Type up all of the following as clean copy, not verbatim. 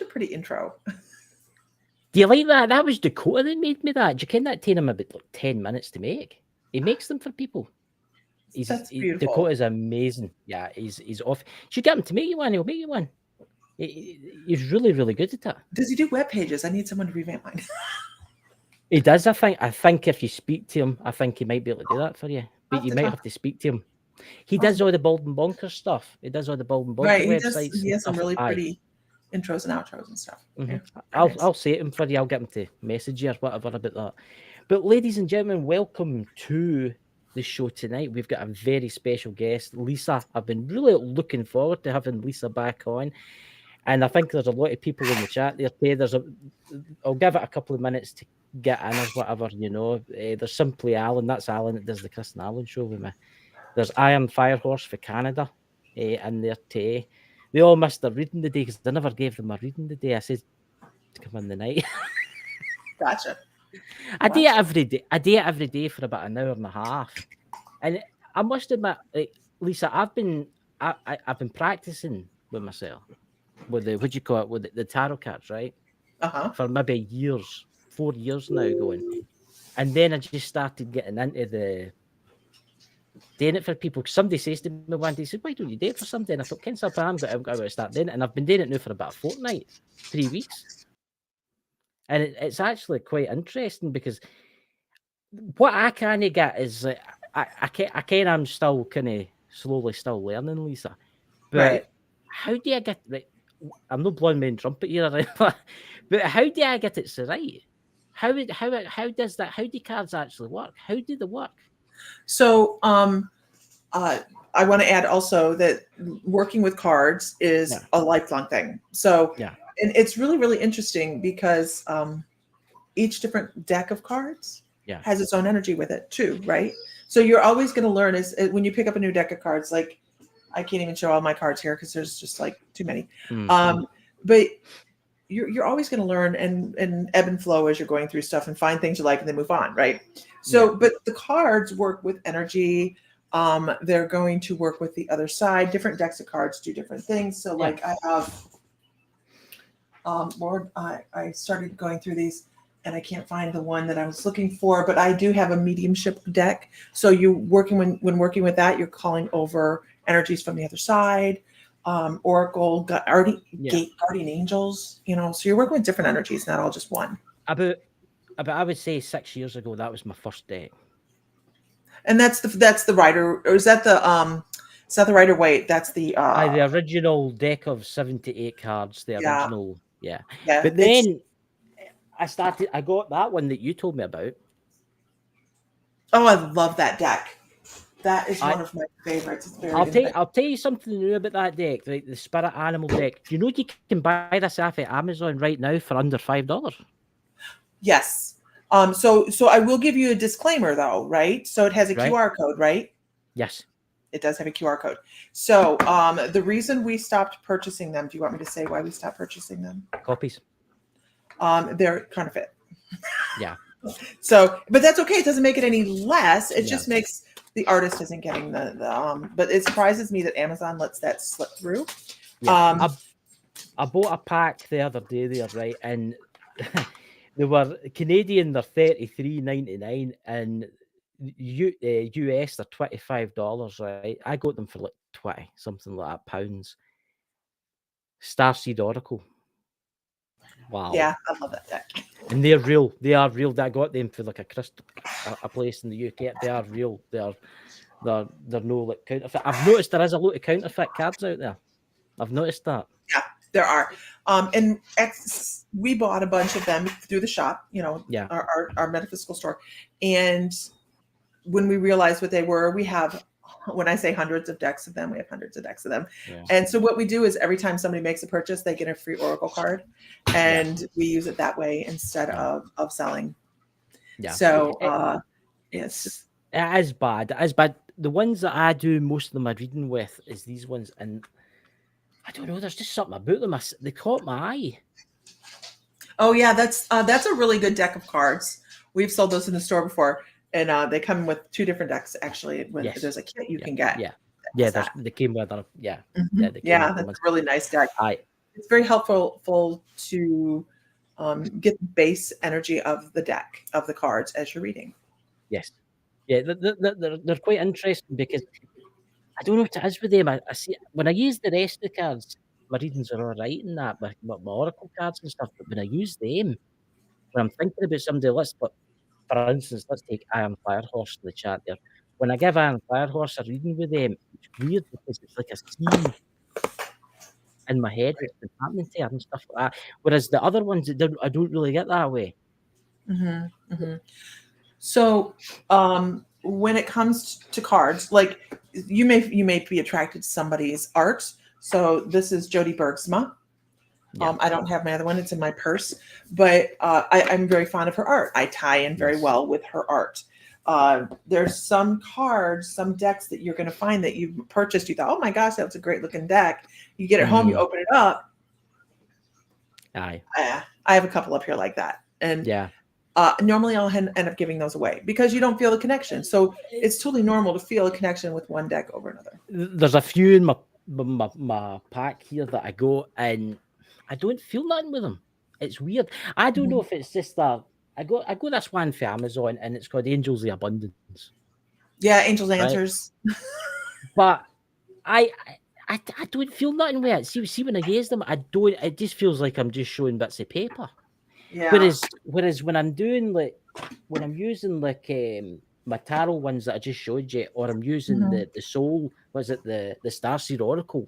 a pretty intro. Do you like that? That was Dakota that made me that. Do you ken that taken him about like 10 minutes to make? He makes them for people. That's beautiful. Dakota's amazing. Yeah, he's off. Should get him to make you one. He'll make you one. He's really, really good at it. Does he do web pages? I need someone to revamp mine. He does. I think if you speak to him, I think he might be able to do that for you. But you might have to speak to him. He does all the Bald and Bonkers stuff. He does all the Bald and Bonkers right. websites. He has some really Aye. pretty intros and outros and stuff. Mm-hmm. Yeah, I'll say it him for you. I'll get him to message you or whatever about that. But ladies and gentlemen, welcome to the show tonight. We've got a very special guest, Lisa. I've been really looking forward to having Lisa back on. And I think there's a lot of people in the chat there today. I'll give it a couple of minutes to get in or whatever, you know. There's Simply Alan. That's Alan that does the Chris and Alan show with me. There's Iron Firehorse for Canada in there today. They all missed their reading the day because I never gave them a reading the day. I said to come in the night. Gotcha. I do it every day. I do it every day for about an hour and a half. And I must admit, Lisa, I've been practicing with myself with the, what do you call it, with the tarot cards, right? For maybe years, 4 years now going. And then I just started getting into doing it for people. Somebody says to me one day, said, why don't you do it for somebody? And I thought, Ken's up, I'm going to start doing it. And I've been doing it now for about a fortnight, 3 weeks. And it's actually quite interesting because what I kind of get is I'm still kind of slowly still learning, Lisa. But how do I get right? I'm not blowing my own trumpet here, but how do I get it so right? How does that? How do cards actually work? How do they work? So, I want to add also that working with cards is a lifelong thing. So, and it's really, really interesting because each different deck of cards has its own energy with it too, right? So you're always going to learn is when you pick up a new deck of cards, like I can't even show all my cards here because there's just like too many. But you're always going to learn and ebb and flow as you're going through stuff and find things you like and then move on, right? So, but the cards work with energy. They're going to work with the other side. Different decks of cards do different things. So like I have, I started going through these and I can't find the one that I was looking for, but I do have a mediumship deck. So you working when working with that, you're calling over energies from the other side, oracle, guardian angels, you know, so you're working with different energies, not all just one. About I would say 6 years ago, that was my first deck. And that's the Rider, or is that the Rider Waite? That's the original deck of 78 cards. The original, But then I got that one that you told me about. Oh, I love that deck. That is one of my favorites. It's very I'll tell you something new about that deck, right? The Spirit Animal deck. Do you know you can buy this off at Amazon right now for under $5? Yes. So I will give you a disclaimer though, right? So it has a QR code, right? Yes. It does have a QR code. So the reason we stopped purchasing them, do you want me to say why we stopped purchasing them? Copies. They're counterfeit. Yeah. So, but that's okay. It doesn't make it any less. It just makes the artist isn't getting the but it surprises me that Amazon lets that slip through. Yeah. I bought a pack the other day there, right? And they were Canadian, they're $33.99, and US they're $25, right? I got them for like 20, something like that, pounds. Starseed Oracle. Wow. Yeah, I love that deck. And they're real. They are real. I got them for like a place in the UK. They are real. They're no like counterfeit. I've noticed there is a lot of counterfeit cards out there. I've noticed that. Yeah, there are. And we bought a bunch of them through the shop, you know, our metaphysical store. And when we realized what they were, we have, when I say hundreds of decks of them, we have hundreds of decks of them. Yeah. And so what we do is every time somebody makes a purchase, they get a free Oracle card, and we use it that way instead of selling. Yeah. So it's it is bad. It is bad. The ones that I do most of them are reading with is these ones, and I don't know. There's just something about them. They caught my eye. Oh yeah, that's a really good deck of cards. We've sold those in the store before. And they come with two different decks, actually. There's a kit you can get. Yeah, they came with them. Yeah. Mm-hmm. That's a really nice deck. it's very helpful to get the base energy of the deck of the cards as you're reading. Yes. Yeah, they're quite interesting because I don't know what it is with them. I see when I use the rest of the cards, my readings are all right in that, my oracle cards and stuff. But when I use them, when I'm thinking about somebody, for instance, let's take Iron Firehorse in the chat there. When I give Iron Firehorse a reading with them, it's weird because it's like a scene in my head that's been happening to her and stuff like that. Whereas the other ones, I don't really get that way. Mm-hmm, mm-hmm. So when it comes to cards, like you may be attracted to somebody's art. So this is Jody Bergsma. Yeah. I don't have my other one; it's in my purse. But I'm very fond of her art. I tie in very well with her art. There's some cards, some decks that you're going to find that you've purchased. You thought, oh my gosh, that's a great looking deck. You get it home, you open it up. Aye. I have a couple up here like that, and yeah. Normally I'll end up giving those away because you don't feel the connection. So it's totally normal to feel a connection with one deck over another. There's a few in my pack here that I go and I don't feel nothing with them. It's weird. I don't know if it's just that I go this one for Amazon and it's called Angels of Abundance. Yeah, Angels Answers. But I don't feel nothing with it. See when I use them, I don't. It just feels like I'm just showing bits of paper. Yeah. Whereas when I'm doing when I'm using my tarot ones that I just showed you, or I'm using the soul, the Starseed Oracle.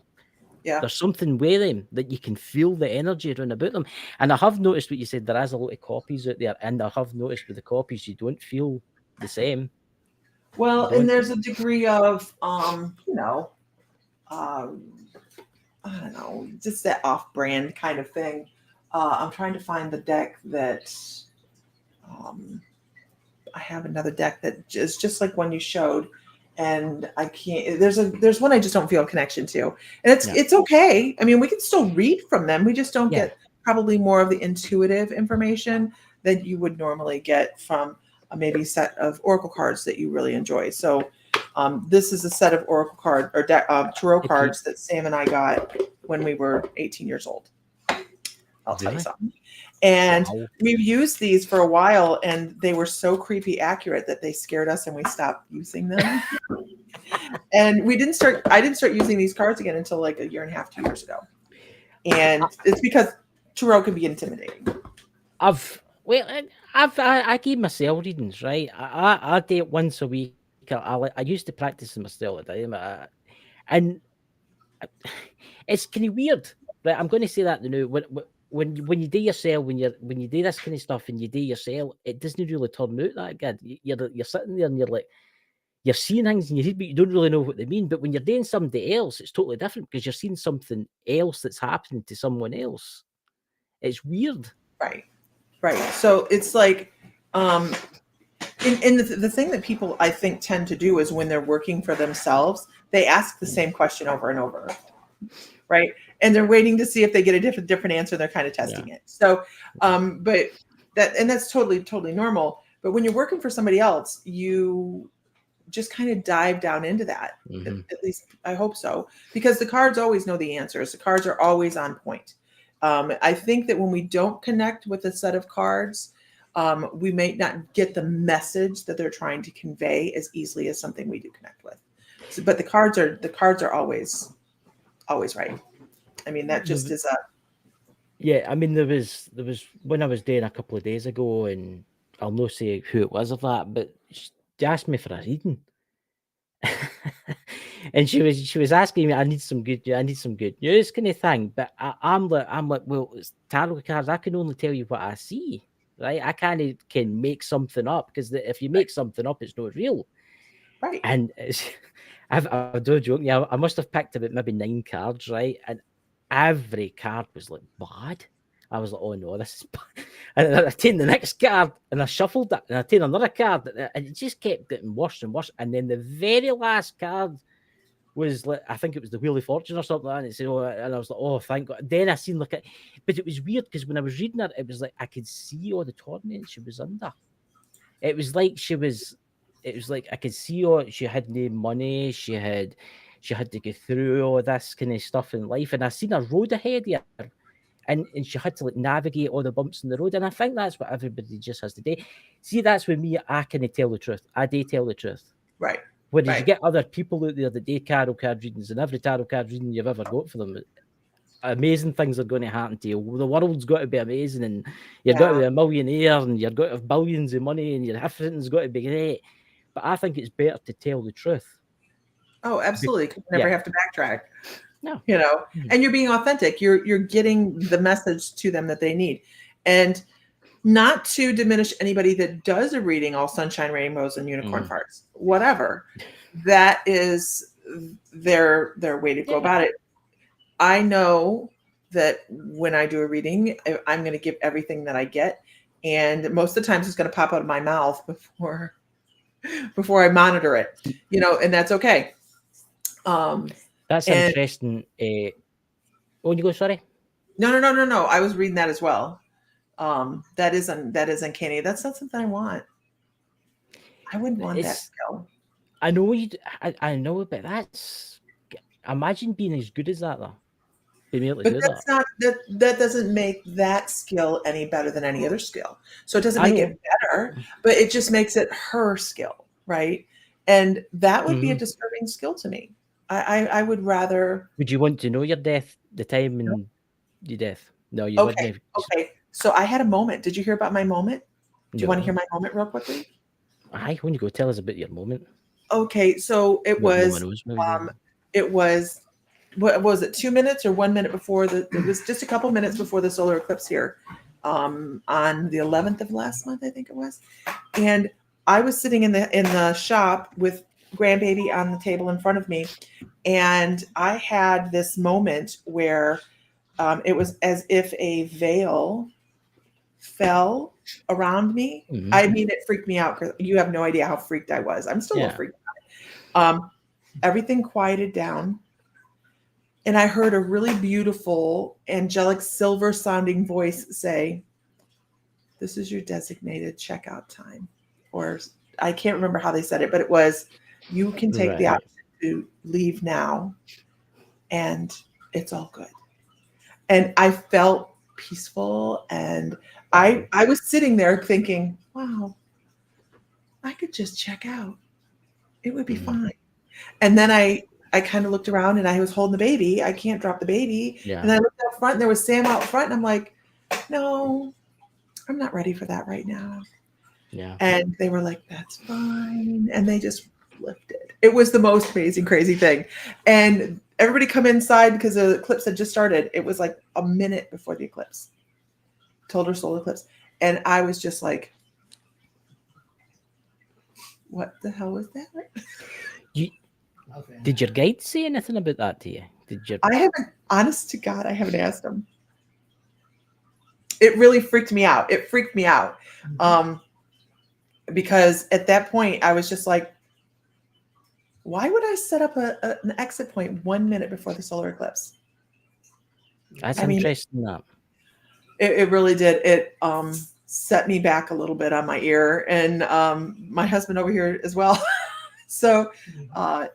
Yeah. There's something with them that you can feel the energy around about them. And I have noticed what you said, there is a lot of copies out there, and I have noticed with the copies you don't feel the same. Well, and there's a degree of I don't know, just that off-brand kind of thing. I'm trying to find the deck that I have another deck that is just like one you showed, and I can't. There's one I just don't feel a connection to, and it's okay. I mean, we can still read from them. We just don't get probably more of the intuitive information that you would normally get from maybe a set of oracle cards that you really enjoy. So this is a set of oracle card or tarot cards that Sam and I got when we were 18 years old. I'll tell you something. And we've used these for a while, and they were so creepy accurate that they scared us, and we stopped using them. And I didn't start using these cards again until like a year and a half, 2 years ago. And it's because tarot can be intimidating. I gave myself readings, right? I do it once a week. I used to practice them still at the time, and it's kind of weird. Right, I'm going to say that now. When you do yourself, when you do this kind of stuff and you do yourself, it doesn't really turn out that good. You're sitting there and you're seeing things in your head, but you don't really know what they mean. But when you're doing somebody else, it's totally different because you're seeing something else that's happening to someone else. It's weird. Right. So it's like, and the thing that people I think tend to do is when they're working for themselves, they ask the same question over and over, right? And they're waiting to see if they get a different answer. They're kind of testing it. So, but that's totally normal. But when you're working for somebody else, you just kind of dive down into that. At least I hope so, because the cards always know the answers. The cards are always on point. I think that when we don't connect with a set of cards, we may not get the message that they're trying to convey as easily as something we do connect with. So, but the cards are always right. I mean, that just is a. Yeah, I mean, there was when I was doing a couple of days ago, and I'll not say who it was of that, but she asked me for a reading. And she was asking me, I need some good news kind of thing. But I'm like, well, it's tarot cards. I can only tell you what I see, right? I can make something up because if you make something up, it's not real. Right. And I'm not joking. Yeah, I must have picked about maybe 9 cards, right? And every card was like bad. I was like, oh no, this is bad. And I taken the next card and I shuffled it and I taken another card and it just kept getting worse and worse. And then the very last card was like, I think it was the Wheel of Fortune or something like that. And it said, oh, and I was like, oh, thank God. Then I seen but it was weird because when I was reading it, it was like I could see all the torment she was under. It was like I could see she had no money, she had to go through all this kind of stuff in life, and I seen a road ahead of her and she had to like navigate all the bumps in the road. And I think that's what everybody just has to do. See, that's with me. I can tell the truth. I do tell the truth. Right. Whereas you get other people out there that do tarot card readings, and every tarot card reading you've ever got for them, amazing things are going to happen to you. The world's got to be amazing, and you've got to be a millionaire, and you've got to have billions of money, and everything's got to be great. But I think it's better to tell the truth. Oh, absolutely. You never have to backtrack. No. You know, and you're being authentic. You're getting the message to them that they need. And not to diminish anybody that does a reading, all sunshine, rainbows, and unicorn farts, whatever. That is their way to go about it. I know that when I do a reading, I'm going to give everything that I get. And most of the times it's going to pop out of my mouth before I monitor it, you know, and that's okay. That's interesting. Oh, you go, sorry? No. I was reading that as well. That is uncanny. That's not something I want. I wouldn't want that skill. I know I know, but that's, imagine being as good as that though. But that's not that doesn't make that skill any better than any other skill. So it doesn't make it better, but it just makes it her skill, right? And that would be a disturbing skill to me. I would rather. Would you want to know your death, the time and your death? No, you wouldn't. Okay. So I had a moment. Did you hear about my moment? Do you want to hear my moment real quickly? Aye, when you go, tell us about your moment. Okay, so it was. What was it? 2 minutes or 1 minute before it was just a couple minutes before the solar eclipse here, on the 11th of last month, I think it was. And I was sitting in the shop with grandbaby on the table in front of me, and I had this moment where it was as if a veil fell around me. I mean, it freaked me out because you have no idea how freaked I was. I'm still a little freaked out. Everything quieted down. And I heard a really beautiful, angelic, silver-sounding voice say, "This is your designated checkout time." Or I can't remember how they said it, but it was, "You can take the option to leave now, and it's all good." And I felt peaceful, and I was sitting there thinking, wow, I could just check out. It would be fine. And then I kind of looked around and I was holding the baby. I can't drop the baby. Yeah. And I looked out front and there was Sam out front. And I'm like, no, I'm not ready for that right now. Yeah. And they were like, that's fine. And they just lifted. It was the most amazing, crazy thing. And everybody come inside because the eclipse had just started. It was like a minute before the eclipse. Total solar eclipse. And I was just like, what the hell was that? Did your guide say anything about that to you? I haven't, honest to God, I haven't asked him. It really freaked me out. It freaked me out. Because at that point I was just like, why would I set up an exit point 1 minute before the solar eclipse? That's interesting. It really did. It set me back a little bit on my ear, and my husband over here as well. So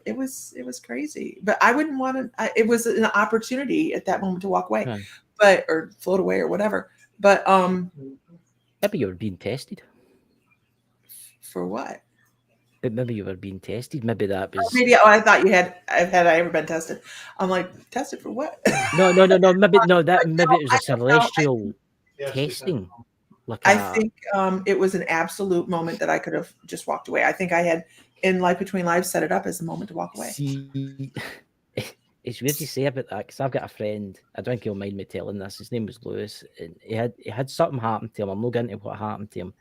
it was crazy, but I wouldn't want to. It was an opportunity at that moment to walk away, or float away or whatever. But maybe you were being tested. For what? But maybe you were being tested. Maybe that was. Maybe I thought you had. Had I ever been tested? I'm like, tested for what? No. Maybe it was a celestial testing. I think it was an absolute moment that I could have just walked away. I think I had, in Life Between Lives, set it up as a moment to walk away. See, it's weird to say about that because I've got a friend. I don't think he'll mind me telling this. His name was Lewis, and he had something happen to him. I'm not getting into what happened to him,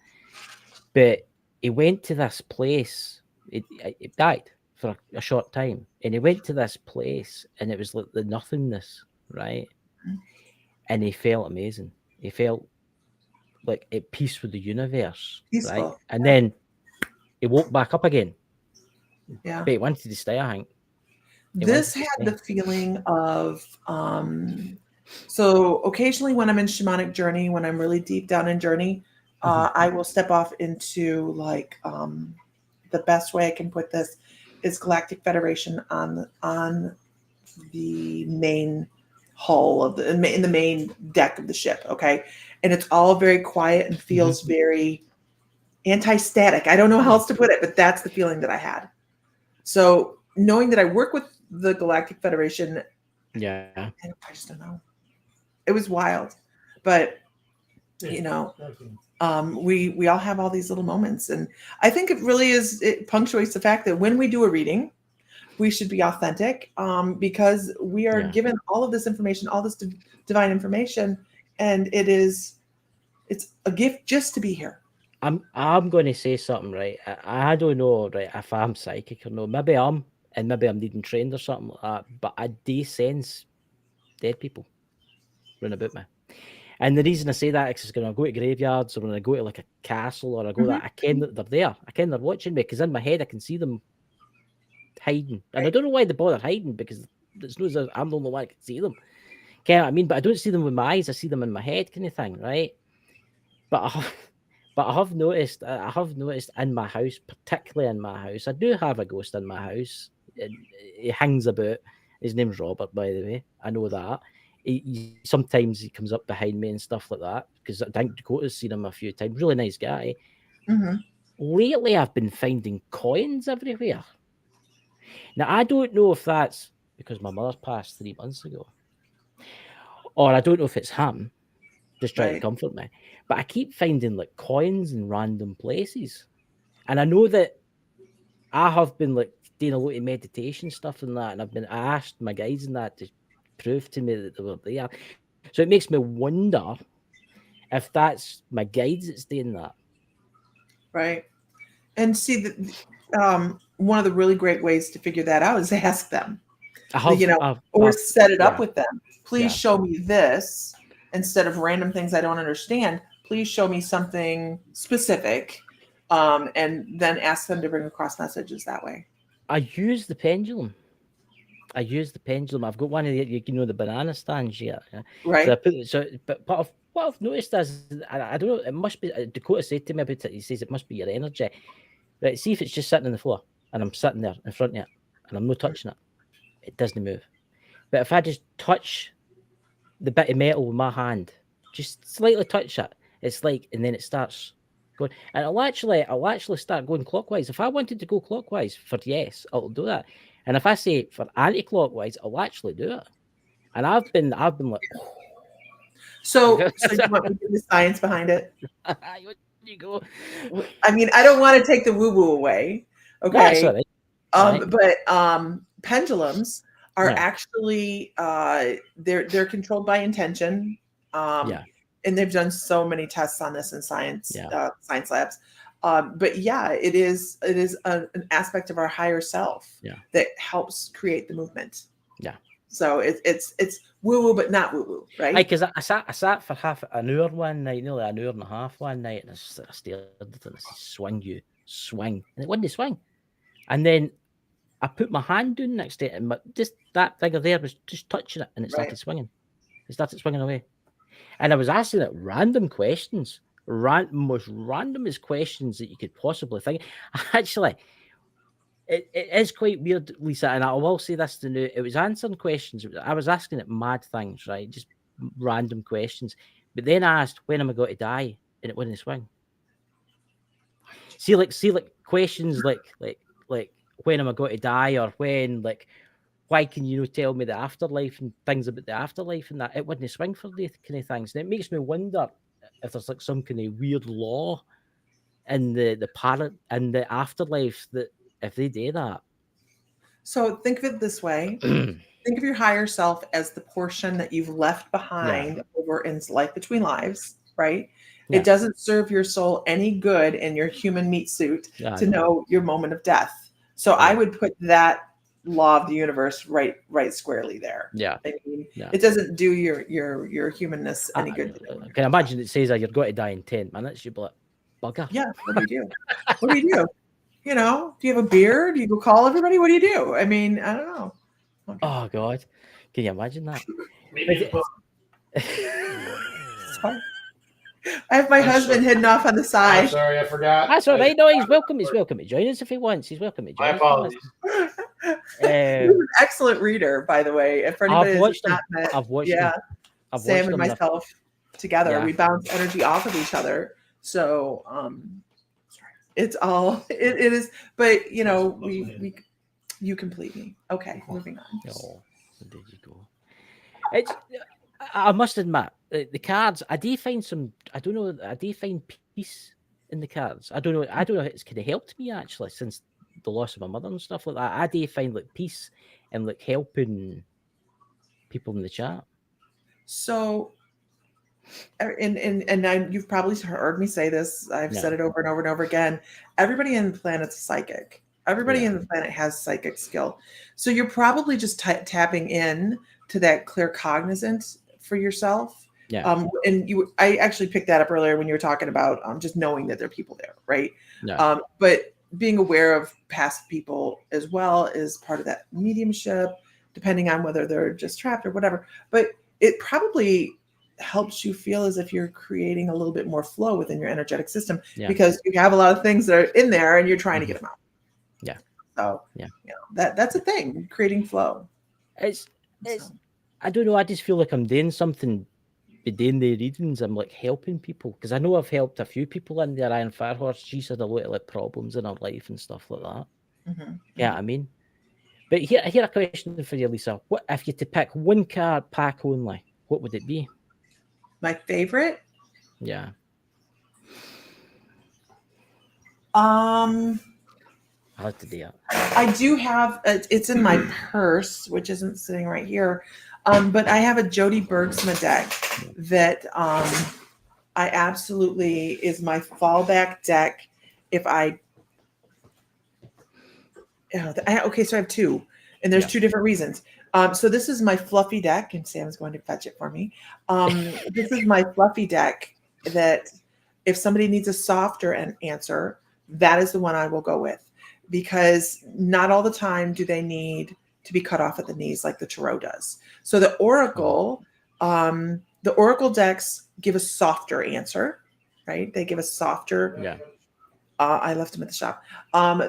but he went to this place. It died for a short time, and he went to this place, and it was like the nothingness, right? And he felt amazing. He felt like at peace with the universe, peaceful, right? And then he woke back up again. Yeah, but he wanted to stay, I think. This had the feeling of so occasionally when I'm in shamanic journey, when I'm really deep down in journey, I will step off into like the best way I can put this is Galactic Federation on the main hull of in the main deck of the ship. Okay. And it's all very quiet and feels very anti-static. I don't know how else to put it, but that's the feeling that I had. So knowing that I work with the Galactic Federation, I just don't know. It was wild, but we all have all these little moments, and I think it punctuates the fact that when we do a reading, we should be authentic, because we are given all of this information, all this divine information, and it's a gift just to be here. I'm going to say something, right? I don't know, right, if I'm psychic or no. Maybe I'm needing trained or something like that. But I do sense dead people running about me. And the reason I say that is because when I go to graveyards or when I go to like a castle or I go that, I ken that they're there. I ken they're watching me because in my head I can see them hiding. And I don't know why they bother hiding, because it's not as I'm the only one that can see them. You know what I mean? But I don't see them with my eyes. I see them in my head, kind of thing, right? But I have noticed in my house, particularly in my house, I do have a ghost in my house. He hangs about. His name's Robert, by the way. I know that. Sometimes he comes up behind me and stuff like that, because I think Dakota's seen him a few times. Really nice guy. Lately, I've been finding coins everywhere. Now, I don't know if that's because my mother's passed 3 months ago, or I don't know if it's him just trying to comfort me. But I keep finding like coins in random places. And I know that I have been like doing a lot of meditation stuff and that, and I asked my guides and that to prove to me that they were there. So it makes me wonder if that's my guides that's doing that. Right. And see, one of the really great ways to figure that out is to ask them, or set it up with them. Please show me this instead of random things I don't understand. Please show me something specific, and then ask them to bring across messages that way. I use the pendulum. I've got one of the banana stands here. Right. But what I've noticed is, I don't know, it must be, Dakota said to me about it, he says it must be your energy. Right, see if it's just sitting on the floor and I'm sitting there in front of it and I'm not touching it. It doesn't move. But if I just touch the bit of metal with my hand, just slightly touch it, it's like, and then it starts going, and I'll actually start going clockwise. If I wanted to go clockwise for yes, I'll do that. And if I say for anti-clockwise, I'll actually do it. And I've been like, oh. So you want me to do the science behind it? You go. I mean, I don't want to take the woo-woo away. Okay. No, right. But pendulums are actually they're controlled by intention. And they've done so many tests on this in science labs. But it is an aspect of our higher self that helps create the movement. Yeah. So it's woo-woo, but not woo-woo, right? Because I sat for half an hour one night, nearly an hour and a half one night, and I stared at it and I said, swing. And it wouldn't swing. And then I put my hand down next to it, and just that figure there was just touching it, and it started swinging. It started swinging away. And I was asking it random questions, most randomest questions that you could possibly think. Actually, it is quite weird, Lisa, and I will say this to you. It was answering questions. I was asking it mad things, right? Just random questions. But then I asked, when am I going to die? And it wouldn't swing. See, questions like when am I going to die, or when, like, why can you tell me the afterlife and things about the afterlife and that? It wouldn't swing for these kind of things. And it makes me wonder if there's like some kind of weird law in the afterlife that if they do that. So think of it this way. Think of your higher self as the portion that you've left behind over in life between lives, right? It doesn't serve your soul any good in your human meat suit to know your moment of death. So I would put that law of the universe right squarely there. I mean, it doesn't do your humanness any good. I can imagine it says that you're going to die in 10 minutes. You'd be like, bugger. Yeah, what do you do? What do you do? Do you have a beer? Do you go call everybody? What do you do? I mean, I don't know. Okay. Oh God, can you imagine that? It's fine. I have my husband hidden off on the side. I'm sorry, I forgot. That's all right. No, he's welcome. He's welcome to join us if he wants. He's welcome to join My us. apologies. He's an excellent reader, by the way. If anybody I've watched has him. not met, I've watched yeah, him. I've Sam watched and him myself together, Yeah. we bounce energy off of each other. So it's all it is. But you know, we you complete me. Okay, moving on. Oh, there you go. It's. I must admit, the cards. I do find some. I don't know. I do find peace in the cards. I don't know. I don't know. It's kind of helped me actually since the loss of my mother and stuff like that. I do find like peace and like helping people in the chat. So, and you've probably heard me say this. I've said it over and over and over again. Everybody in the planet's psychic. Everybody in the planet has psychic skill. So you're probably just tapping in to that clear cognizance for yourself. Yeah. And I actually picked that up earlier when you were talking about just knowing that there are people there, right? Yeah. But being aware of past people as well is part of that mediumship, depending on whether they're just trapped or whatever. But it probably helps you feel as if you're creating a little bit more flow within your energetic system because you have a lot of things that are in there and you're trying to get them out. Yeah. So you know, that's a thing, creating flow. It's I don't know. I just feel like I'm doing something. Doing the readings, I'm like helping people because I know I've helped a few people in there. Iron Firehorse, she's had a lot of like problems in her life and stuff like that. Yeah, I mean. But here a question for you, Lisa. What if you had to pick one card pack only? What would it be? My favorite? Yeah. I like to do it. I do have it's in my purse, which isn't sitting right here. But I have a Jody Bergsma deck that I absolutely is my fallback deck. If okay, so I have two, and there's two different reasons. So this is my fluffy deck, and Sam's going to fetch it for me. This is my fluffy deck that if somebody needs a softer answer, that is the one I will go with, because not all the time do they need to be cut off at the knees like the tarot does. So the oracle decks give a softer answer, right? They give a softer. Yeah. I left them at the shop.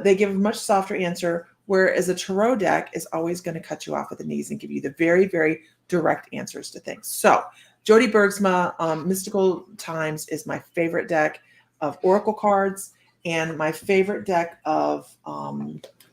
They give a much softer answer, whereas a tarot deck is always going to cut you off at the knees and give you the very, very direct answers to things. So Jody Bergsma, Mystical Times is my favorite deck of oracle cards, and my favorite deck of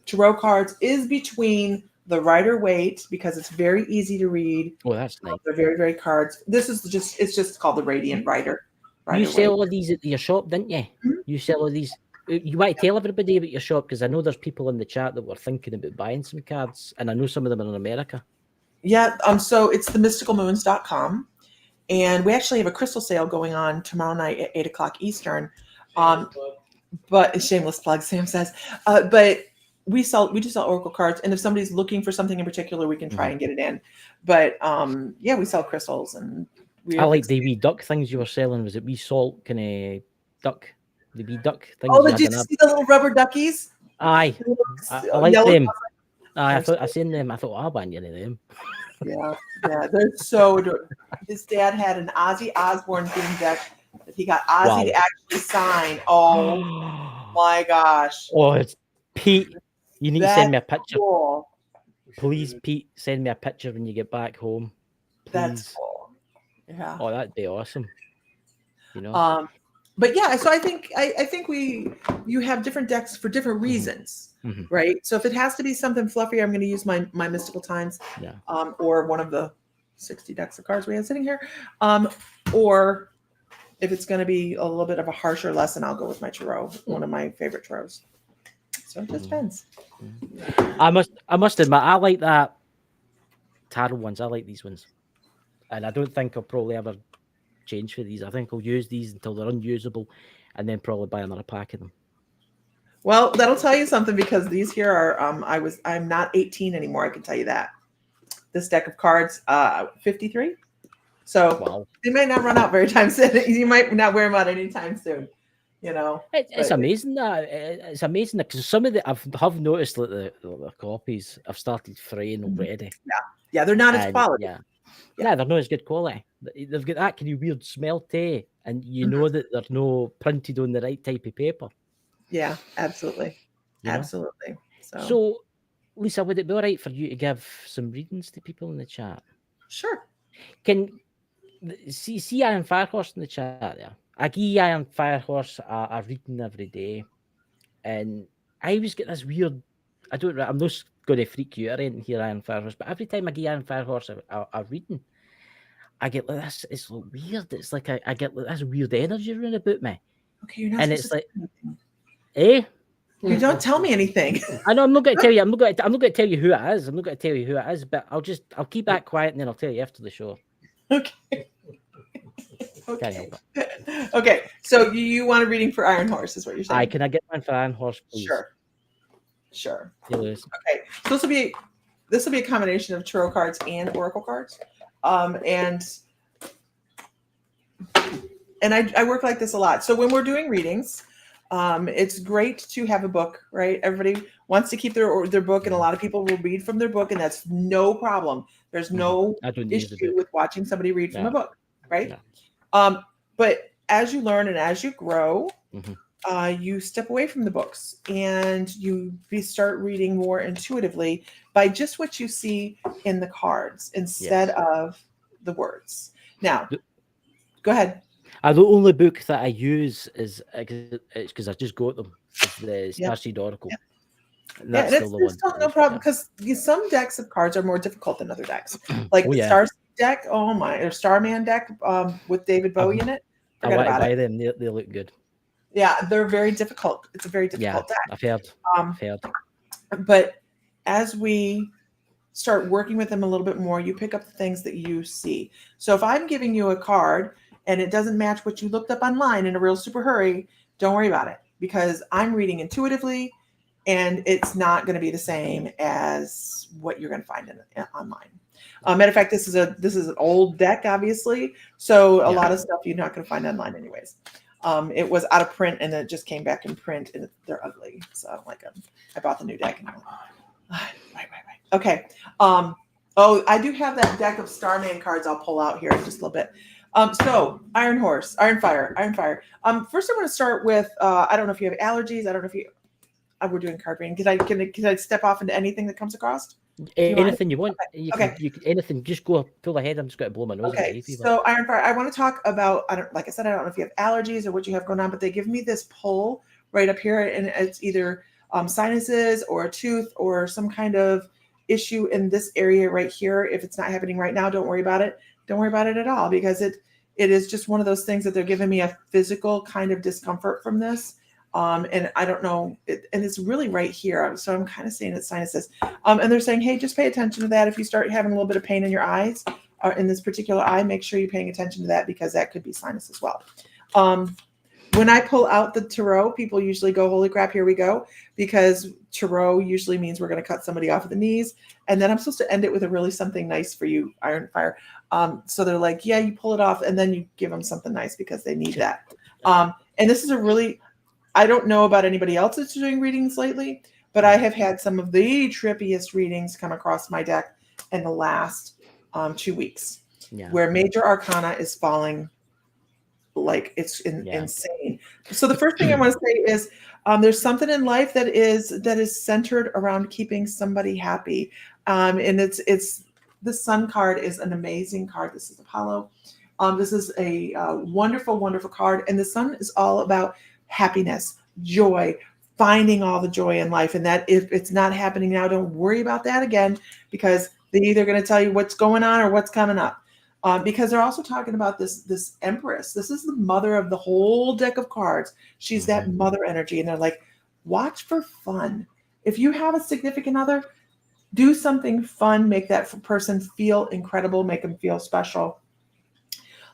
tarot cards is between the Rider-Waite, because it's very easy to read. Oh, that's nice. They're very, very cards. This is it's just called the Radiant Rider. You sell all of these at your shop, didn't you? Mm-hmm. You sell all these. You want to tell everybody about your shop, because I know there's people in the chat that were thinking about buying some cards, and I know some of them are in America. Yeah. So it's themysticalmoons.com, and we actually have a crystal sale going on tomorrow night at 8:00 Eastern. But shameless plug, Sam says. But we do sell oracle cards, and if somebody's looking for something in particular, we can try and get it in. But we sell crystals, and I like the wee duck things you were selling. Was it wee salt kind of duck? The wee duck things. Oh, did you see the little rubber duckies? Aye, I like them. I seen them. I thought, I'll buy any of them. Yeah, they're so adorable. His dad had an Ozzy Osbourne themed deck that he got Ozzy to actually sign. Oh my gosh! Oh, it's Pete. You need to send me a picture. Cool. Please, Pete, send me a picture when you get back home. Please. That's cool. Yeah. Oh, that'd be awesome. You know. But yeah, so I think you have different decks for different reasons, right? So if it has to be something fluffy, I'm going to use my Mystical Times, or one of the 60 decks of cards we have sitting here, or if it's going to be a little bit of a harsher lesson, I'll go with my tarot, one of my favorite tarots. So it just depends. I must admit, I like that tarot ones. I like these ones, and I don't think I'll probably ever change for these. I think I'll use these until they're unusable, and then probably buy another pack of them. Well, that'll tell you something, because these here are I'm not 18 anymore. I can tell you that. This deck of cards, 53. So they might not run out very time soon. You might not wear them out anytime soon. You know, it's amazing that it's amazing because some of the I've noticed that the copies have started fraying already. Yeah, they're not as quality. Yeah, they're not as good quality. They've got that kind of weird smell to it, and you know that they're no printed on the right type of paper. Yeah, absolutely. You know? Absolutely. So, Lisa, would it be all right for you to give some readings to people in the chat? Sure. Can see Iron Firehorse in the chat there? I give Iron Firehorse a reading every day, and I always get this weird. I'm not going to freak you out or anything here, Iron Firehorse, but every time I give Iron Firehorse a reading, I get like this. It's weird. It's like I get like this weird energy around about me. Okay, you're not and supposed it's to like, say anything. eh? You don't tell me anything. I know I'm not going to tell you. I'm not going to tell you who it is. I'm not going to tell you who it is. But I'll keep that quiet, and then I'll tell you after the show. Okay. Okay. Okay. So you want a reading for Iron Horse, is what you're saying? Can I get one for Iron Horse, please? Sure. Okay. So this will be a combination of tarot cards and oracle cards, and I work like this a lot. So when we're doing readings, it's great to have a book, right? Everybody wants to keep their book, and a lot of people will read from their book, and that's no problem. There's no issue with watching somebody read from a book, right? But as you learn and as you grow, you step away from the books and you start reading more intuitively by just what you see in the cards instead of the words. Now, go ahead. The only book that I use is because I just got them. It's the Starseed Oracle. And that's still the one. Still no problem because some decks of cards are more difficult than other decks. Like the Starseed deck, or Starman deck with David Bowie in it. I want to buy them. They look good. Yeah, they're very difficult. It's a very difficult deck. I've heard. But as we start working with them a little bit more, you pick up the things that you see. So if I'm giving you a card and it doesn't match what you looked up online in a real super hurry, don't worry about it because I'm reading intuitively and it's not going to be the same as what you're going to find online. Matter of fact, this is an old deck, obviously. So a lot of stuff you're not going to find online anyways. It was out of print and then it just came back in print and they're ugly. So I don't like them. I bought the new deck. And I'm like, right. Okay. I do have that deck of Starman cards I'll pull out here in just a little bit. So Iron Horse, Iron Fire. First I want to start with, I don't know if you have allergies. I don't know if you, we're doing card reading. Can I step off into anything that comes across? Anything you want. Okay. You can, anything. Just go pull ahead. I'm just going to blow my nose. Okay. So Iron Fire, I want to talk about, like I said, I don't know if you have allergies or what you have going on, but they give me this pull right up here and it's either sinuses or a tooth or some kind of issue in this area right here. If it's not happening right now, don't worry about it. Don't worry about it at all because it is just one of those things that they're giving me a physical kind of discomfort from this. And I don't know, and it's really right here. So I'm kind of saying it's sinuses. And they're saying, hey, just pay attention to that. If you start having a little bit of pain in your eyes or in this particular eye, make sure you're paying attention to that because that could be sinus as well. When I pull out the tarot, people usually go, holy crap, here we go. Because tarot usually means we're going to cut somebody off at the knees. And then I'm supposed to end it with a really something nice for you, Iron Fire. So they're like, yeah, you pull it off and then you give them something nice because they need that. And this is a really, I don't know about anybody else that's doing readings lately, but I have had some of the trippiest readings come across my deck in the last 2 weeks where major arcana is falling like it's insane. So the first thing I want to say is there's something in life that is centered around keeping somebody happy. And it's the Sun card is an amazing card. This is Apollo. This is a wonderful, wonderful card. And the Sun is all about happiness, joy, finding all the joy in life. And that if it's not happening now, don't worry about that again, because they're either going to tell you what's going on or what's coming up. Because they're also talking about this Empress. This is the mother of the whole deck of cards. She's that mother energy. And they're like, watch for fun. If you have a significant other, do something fun, make that person feel incredible, make them feel special.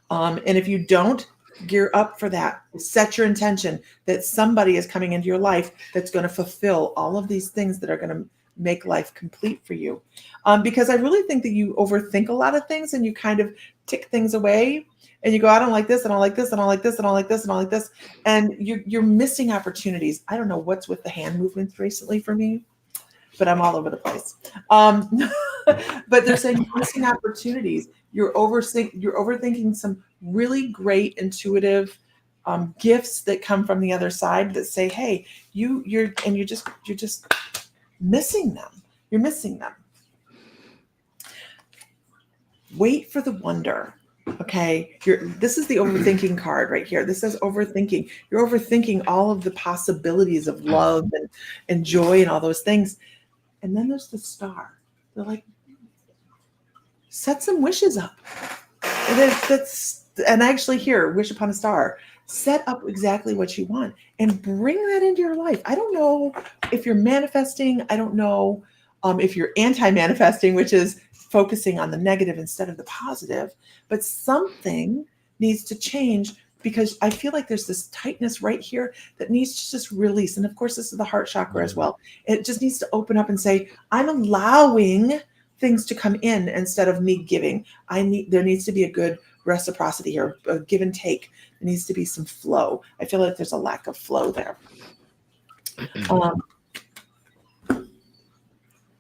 And if you don't, gear up for that. Set your intention that somebody is coming into your life that's going to fulfill all of these things that are going to make life complete for you. Because I really think that you overthink a lot of things and you kind of tick things away and you go, I don't like this, and I don't like this, and I don't like this, and I don't like this, and I don't like this. And you're missing opportunities. I don't know what's with the hand movements recently for me. but I'm all over the place. But they're saying you're missing opportunities. You're overthinking some really great intuitive gifts that come from the other side that say, "Hey, you're just missing them. You're missing them." Wait for the wonder. Okay, this is the overthinking card right here. This says overthinking. You're overthinking all of the possibilities of love and joy and all those things. And then there's the star. They're like, set some wishes up. And actually here, wish upon a star. Set up exactly what you want and bring that into your life. I don't know if you're manifesting. I don't know if you're anti-manifesting, which is focusing on the negative instead of the positive, but something needs to change because I feel like there's this tightness right here that needs to just release. And of course, this is the heart chakra as well. It just needs to open up and say, I'm allowing things to come in instead of me giving. There needs to be a good reciprocity here, a give and take. There needs to be some flow. I feel like there's a lack of flow there.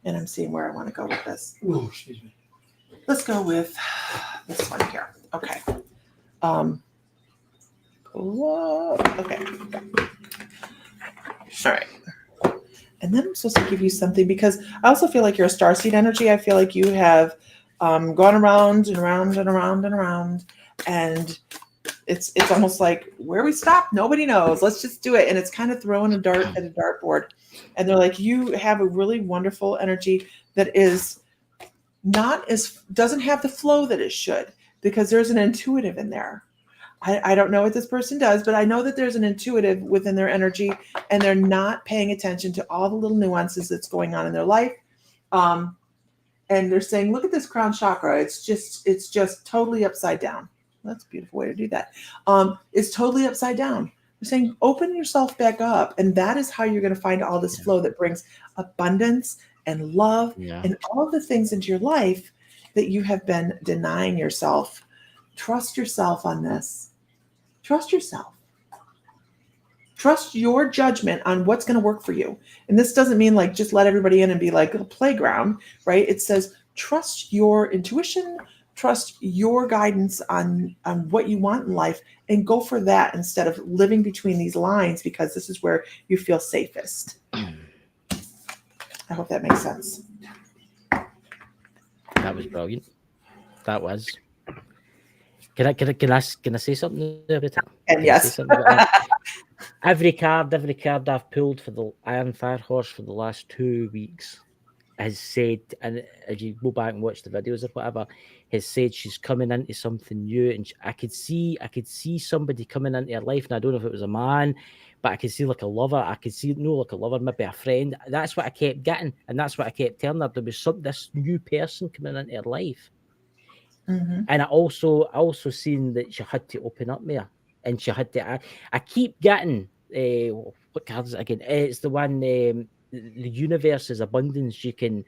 And I'm seeing where I want to go with this. Oh, excuse me. Let's go with this one here. Okay. Okay. All right. And then I'm supposed to give you something because I also feel like you're a starseed energy. I feel like you have gone around and around and around and around, and it's almost like where we stop, nobody knows. Let's just do it. And it's kind of throwing a dart at a dartboard. And they're like, you have a really wonderful energy that is doesn't have the flow that it should, because there's an intuitive in there. I don't know what this person does, but I know that there's an intuitive within their energy, and they're not paying attention to all the little nuances that's going on in their life. And they're saying, look at this crown chakra. It's just totally upside down. That's a beautiful way to do that. It's totally upside down. They're saying, open yourself back up. And that is how you're going to find all this flow that brings abundance and love and all the things into your life that you have been denying yourself. Trust yourself on this. Trust yourself. Trust your judgment on what's going to work for you. And this doesn't mean like just let everybody in and be like a playground, right? It says trust your intuition, trust your guidance on what you want in life, and go for that instead of living between these lines, because this is where you feel safest. I hope that makes sense. That was brilliant. That was. Can I say something about it? And yes. Every card I've pulled for the Iron Fire Horse for the last 2 weeks has said, and if you go back and watch the videos or whatever, has said she's coming into something new, and I could see somebody coming into her life, and I don't know if it was a man, but I could see like a lover. I could see like a lover, maybe a friend. That's what I kept getting, and that's what I kept telling her. There was this new person coming into her life. Mm-hmm. And I also seen that she had to open up more, and she had to. I keep getting what card is it again? It's the one. The universe is abundance. You can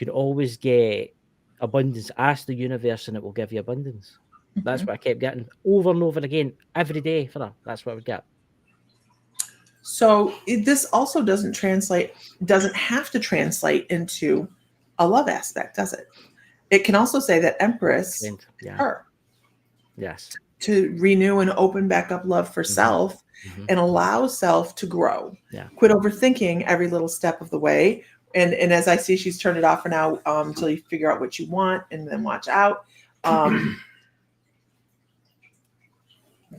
always get abundance. Ask the universe, and it will give you abundance. Mm-hmm. That's what I kept getting over and over again every day for her. That's what I would get. So this also doesn't have to translate into a love aspect, does it? It can also say that Empress is her. Yes. To renew and open back up love for self and allow self to grow. Yeah. Quit overthinking every little step of the way. And as I see, she's turned it off for now until you figure out what you want, and then watch out.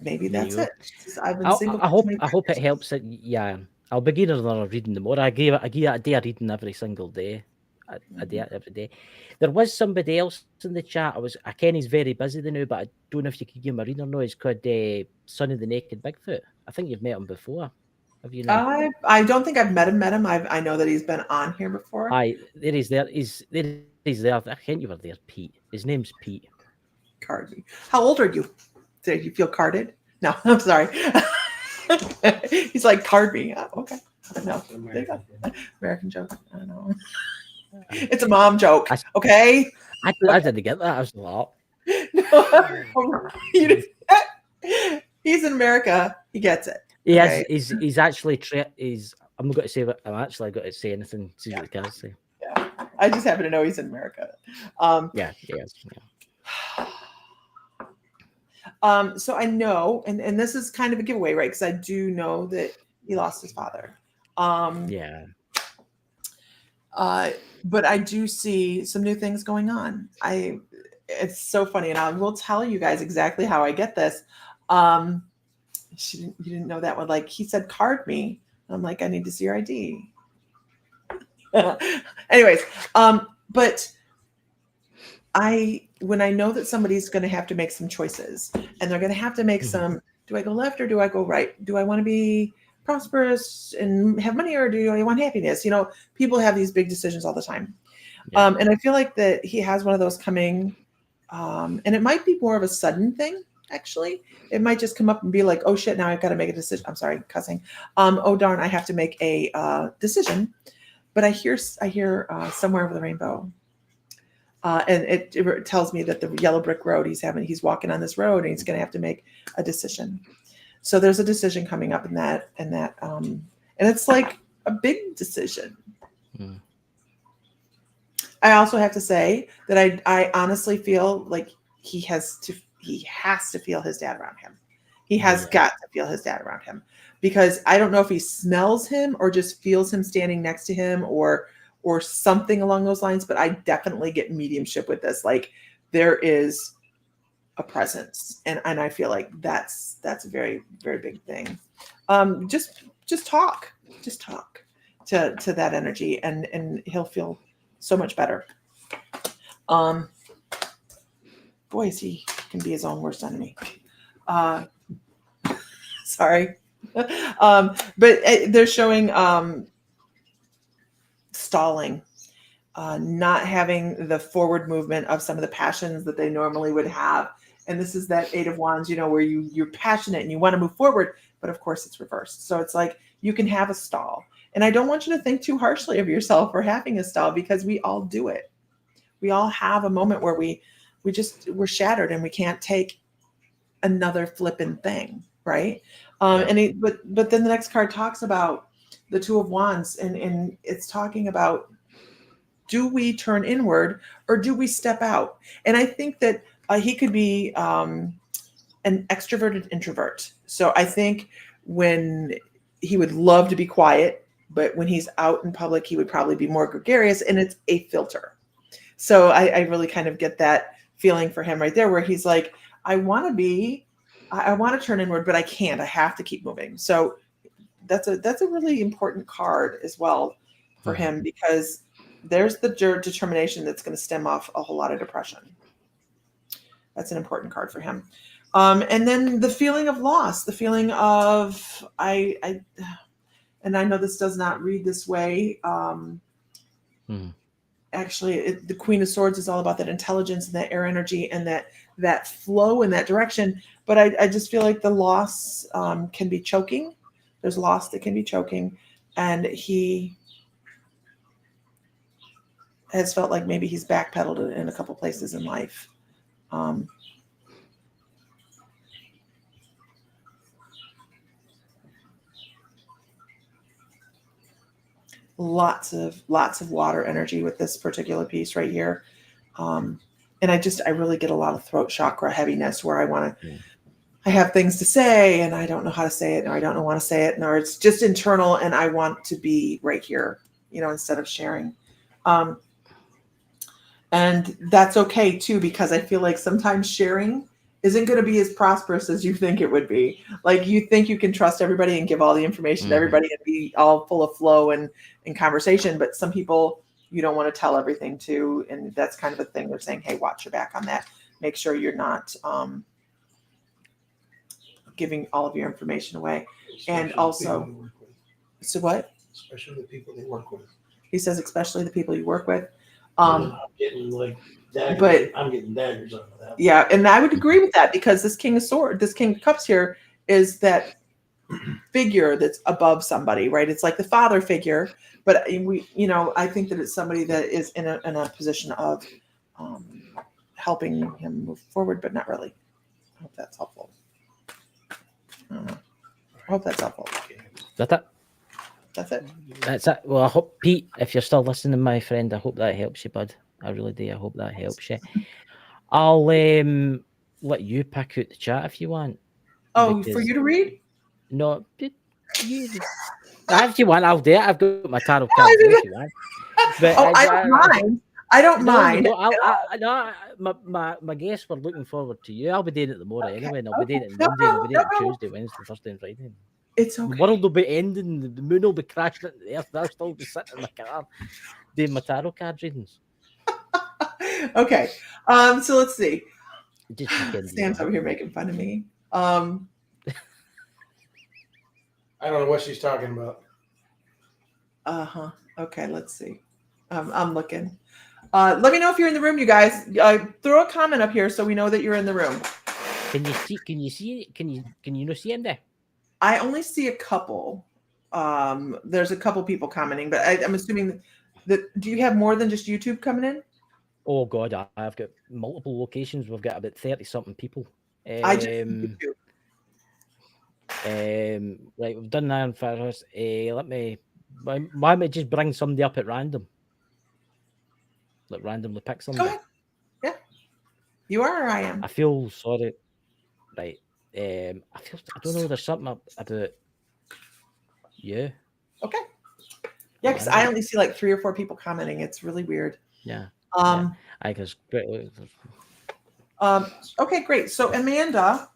Maybe that's it. I've been single. I hope it helps. I'll begin another reading tomorrow. I give a day of reading every single day. I do it every day. There was somebody else in the chat. I ken he's very busy now, but I don't know if you could give him a reader. No, he's called Sonny the Naked Bigfoot. I think you've met him before. Have you? Not? I don't think I've met him. I know that he's been on here before. There he's there. He's there. I think you were there, Pete. His name's Pete. Card. How old are you? Do you feel carded? No, I'm sorry. He's like, card me. Oh, okay. No, American joke. I don't know. It's a mom joke, okay? I didn't get that. I was like, no, he's in America. He gets it. He's actually he's I'm not going to say that. I'm actually got to say anything. See what the cards say. Yeah, I just happen to know he's in America. Yeah, yes. Yeah. So I know, and this is kind of a giveaway, right? Because I do know that he lost his father. Yeah. But I do see some new things going on. It's so funny, and I will tell you guys exactly how I get this. You didn't know that one. Like, he said, card me. I'm like, I need to see your ID. Anyways, but when I know that somebody's going to have to make some choices, and they're going to have to make some, do I go left or do I go right? Do I want to be prosperous and have money, or do I want happiness? People have these big decisions all the time. Yeah. And I feel like that he has one of those coming, and it might be more of a sudden thing. Actually, it might just come up and be like, oh shit, now I've got to make a decision. I'm sorry, cussing. Oh darn, I have to make a decision. But I hear somewhere over the rainbow. And it tells me that the yellow brick road he's walking on this road, and he's going to have to make a decision. So there's a decision coming up in that, and it's like a big decision. Mm. I also have to say that I honestly feel like he has to feel his dad around him. He has got to feel his dad around him, because I don't know if he smells him or just feels him standing next to him or something along those lines. But I definitely get mediumship with this. Like, there is a presence, and I feel like that's a very, very big thing. Just talk to that energy, and he'll feel so much better. Boy, he can be his own worst enemy. Sorry. But they're showing stalling, not having the forward movement of some of the passions that they normally would have. And this is that Eight of Wands, where you're passionate and you want to move forward, but of course it's reversed. So it's like you can have a stall. And I don't want you to think too harshly of yourself for having a stall, because we all do it. We all have a moment where we're shattered and we can't take another flippin' thing, right? But then the next card talks about the Two of Wands, and it's talking about, do we turn inward or do we step out? And I think that he could be an extroverted introvert. So I think when he would love to be quiet, but when he's out in public, he would probably be more gregarious, and it's a filter. So I really kind of get that feeling for him right there, where he's like, I want to turn inward, but I can't. I have to keep moving. So that's a really important card as well for him, because there's the determination that's going to stem off a whole lot of depression. That's an important card for him. And then the feeling of loss, the feeling of and I know this does not read this way. Actually, the Queen of Swords is all about that intelligence and that air energy and that flow in that direction. But I just feel like the loss can be choking. There's loss that can be choking. And he has felt like maybe he's backpedaled in a couple places in life. Lots of water energy with this particular piece right here. And I really get a lot of throat chakra heaviness, where I have things to say and I don't know how to say it, or I don't want to say it, or it's just internal and I want to be right here, instead of sharing. And that's okay too, because I feel like sometimes sharing isn't going to be as prosperous as you think it would be. Like, you think you can trust everybody and give all the information to everybody and be all full of flow and conversation. But some people you don't want to tell everything to. And that's kind of a thing. They're saying, hey, watch your back on that. Make sure you're not giving all of your information away. Especially, and also, so what? Especially the people they work with. He says, especially the people you work with. I'm getting like daggers. But I'm getting daggers on that. Yeah, and I would agree with that, because this King of Cups here is that figure that's above somebody, right? It's like the father figure, but I think that it's somebody that is in a position of helping him move forward, but not really. I hope that's helpful. I hope that's helpful. That That's it. That's it. Well, I hope, Pete, if you're still listening, my friend, I hope that helps you, bud. I really do. I hope that helps you. I'll let you pick out the chat if you want. Oh, for you to read? No, you. If you want, I'll do it. I've got my tarot cards there if you want. But I don't mind. I don't mind. No, my guests were looking forward to you. I'll be doing it tomorrow anyway, and I'll be doing it on No, Monday, and I'll be doing it no. Tuesday, Wednesday, Thursday, and Friday. It's The okay. world will be ending. The moon will be crashing into the earth. I'll still be sitting in my car doing my tarot card readings. Okay. So let's see. Just pick in. Sam's over here making fun of me. I don't know what she's talking about. Okay, let's see. I'm looking. Let me know if you're in the room, you guys. Throw a comment up here so we know that you're in the room. Can you see him there? I only see a couple. There's a couple people commenting, but I'm assuming that do you have more than just YouTube coming in? Oh God, I've got multiple locations. We've got about 30-something people. I just YouTube. Right, we've done that on Firehouse. Why don't we just bring somebody up at random? Like randomly pick somebody. Go ahead. Yeah. You are or I am? I feel sorry. Right. I don't know, there's something about you. Okay. Yeah, because I only see like 3 or 4 people commenting. It's really weird. Yeah. I guess. Okay, great. So Amanda.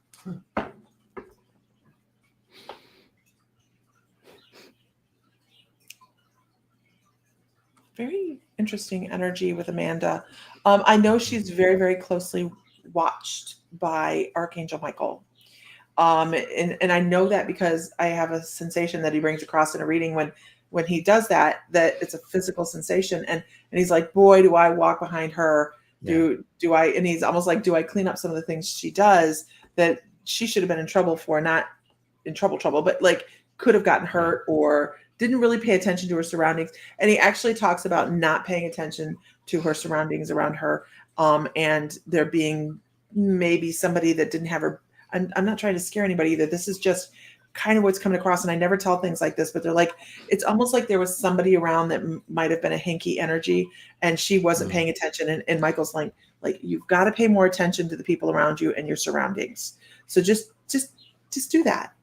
Very interesting energy with Amanda. I know she's very, very closely watched by Archangel Michael. And I know that because I have a sensation that he brings across in a reading when he does that it's a physical sensation. And he's like, boy, do I walk behind her. Do I, and he's almost like, do I clean up some of the things she does that she should have been in trouble for, not in trouble, but like could have gotten hurt or didn't really pay attention to her surroundings. And he actually talks about not paying attention to her surroundings around her. And there being maybe somebody that didn't have her. I'm not trying to scare anybody either. This is just kind of what's coming across. And I never tell things like this, but they're like, it's almost like there was somebody around that might have been a hinky energy and she wasn't paying attention. And Michael's like, you've got to pay more attention to the people around you and your surroundings. So just do that,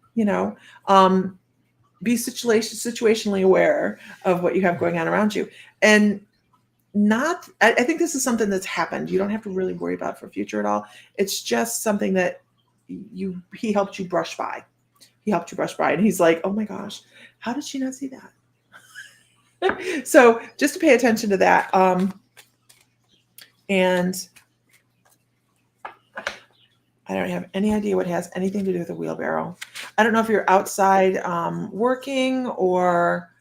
be situationally aware of what you have going on around you. And I think this is something that's happened. You don't have to really worry about for future at all. It's just something that he helped you brush by. And he's like, oh my gosh, how did she not see that? So just to pay attention to that. And I don't have any idea what has anything to do with a wheelbarrow. I don't know if you're outside working or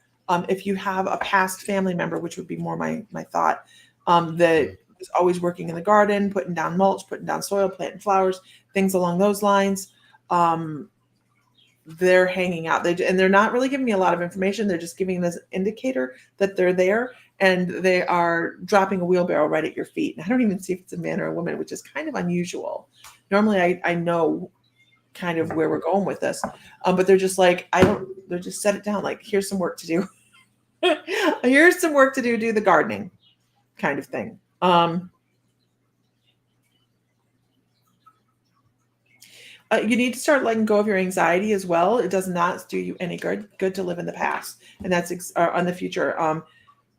if you have a past family member, which would be more my thought, that is always working in the garden, putting down mulch, putting down soil, planting flowers, things along those lines. They're hanging out. They're not really giving me a lot of information. They're just giving this indicator that they're there, and they are dropping a wheelbarrow right at your feet. And I don't even see if it's a man or a woman, which is kind of unusual. Normally I know kind of where we're going with this. But they're just like, they're just set it down. Like, here's some work to do. Here's some work to do the gardening kind of thing. You need to start letting go of your anxiety as well. It does not do you any good to live in the past, and that's on the future.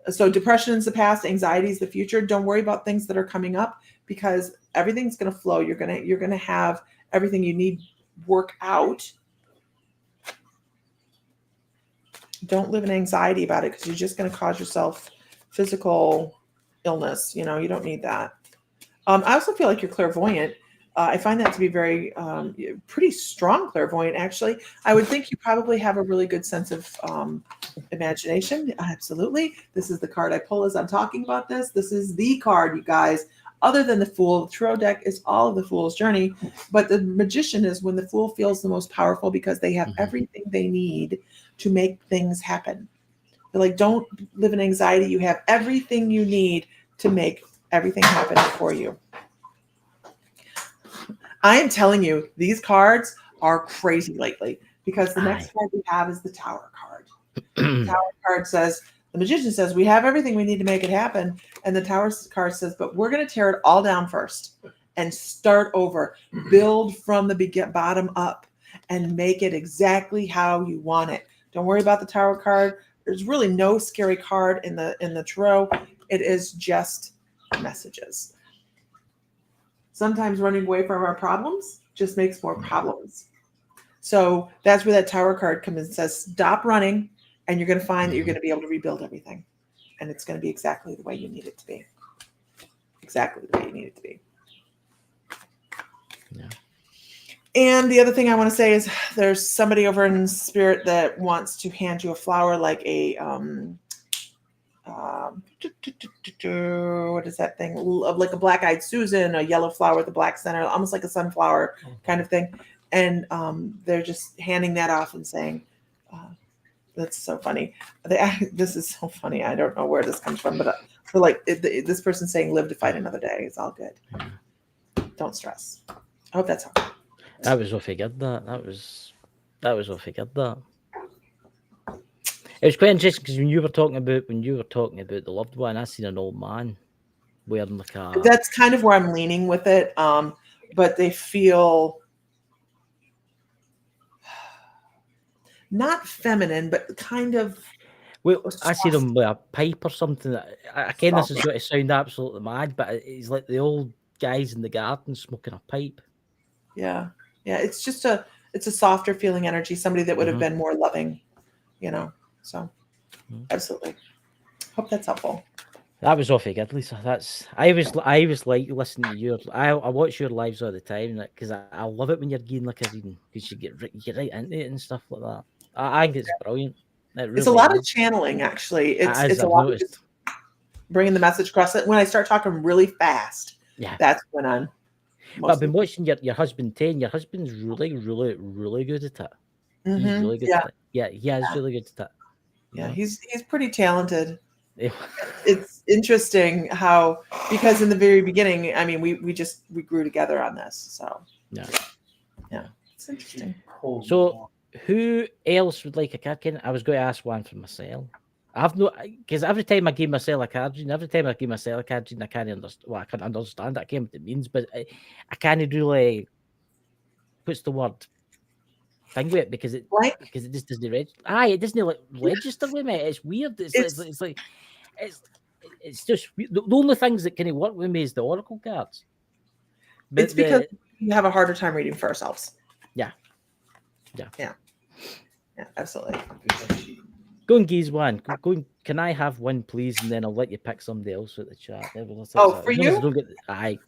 So depression is the past, anxiety is the future. Don't worry about things that are coming up because everything's going to flow. You're going to have everything you need work out. Don't live in anxiety about it because you're just going to cause yourself physical illness. You don't need that. I also feel like you're clairvoyant. I find that to be very pretty strong clairvoyant, actually. I would think you probably have a really good sense of imagination. Absolutely. This is the card I pull as I'm talking about this. This is the card, you guys. Other than the Fool, the Tarot deck is all of the Fool's journey. But the Magician is when the Fool feels the most powerful because they have everything they need to make things happen. They're like, don't live in anxiety. You have everything you need to make everything happen for you. I am telling you, these cards are crazy lately because the next card we have is the Tower card. Tower card says, the magician says, we have everything we need to make it happen. And the Tower card says, but we're going to tear it all down first and start over, build from the bottom up and make it exactly how you want it. Don't worry about the Tower card. There's really no scary card in the tarot. It is just messages. Sometimes running away from our problems just makes more problems. So that's where that Tower card comes and says, stop running, and you're going to find that you're going to be able to rebuild everything. And it's going to be exactly the way you need it to be. Exactly the way you need it to be. Yeah. And the other thing I want to say is there's somebody over in spirit that wants to hand you a flower like a, what is that thing? Like a black-eyed Susan, a yellow flower with a black center, almost like a sunflower kind of thing. And they're just handing that off and saying, that's so funny. This is so funny. I don't know where this comes from, but for like this person saying, live to fight another day. It's all good. Don't stress. I hope that's helpful. That was what I figured that. That was what I figured that. It was quite interesting because when you were talking about the loved one, I seen an old man wearing like a. That's kind of where I'm leaning with it. But they feel not feminine, but kind of. Well, I see them with a pipe or something. Again, this is going to sound absolutely mad, but it's like the old guys in the garden smoking a pipe. Yeah. It's just a softer feeling energy. Somebody that would have been more loving, So, absolutely. Hope that's helpful. That was off good, Lisa. I was like listening to your. I watch your lives all the time because I love it when you're getting like a reading because you get right into it and stuff like that. I think it's brilliant. It's a lot of channeling, actually. It's a lot of just bringing the message across. When I start talking really fast, that's when I'm. But I've been watching your husband 10. Your husband's really, really, really good at it. He's really good at it. Yeah, he is really good at it. Yeah, he's pretty talented. It's interesting how, because in the very beginning, I mean, we grew together on this. So yeah, it's interesting. So who else would like a card? I was going to ask one for myself. Because every time I give myself a card reading, I can't understand. Well, I can't understand that. I can't what it means, but I can't really. What's the word? Thing with it because it just doesn't register. It doesn't like register with me. It's weird. It's just the only things that can work with me is the oracle cards. But it's because you have a harder time reading for ourselves. Yeah, absolutely. Go and geese one. Can I have one, please? And then I'll let you pick somebody else with the chat. For you?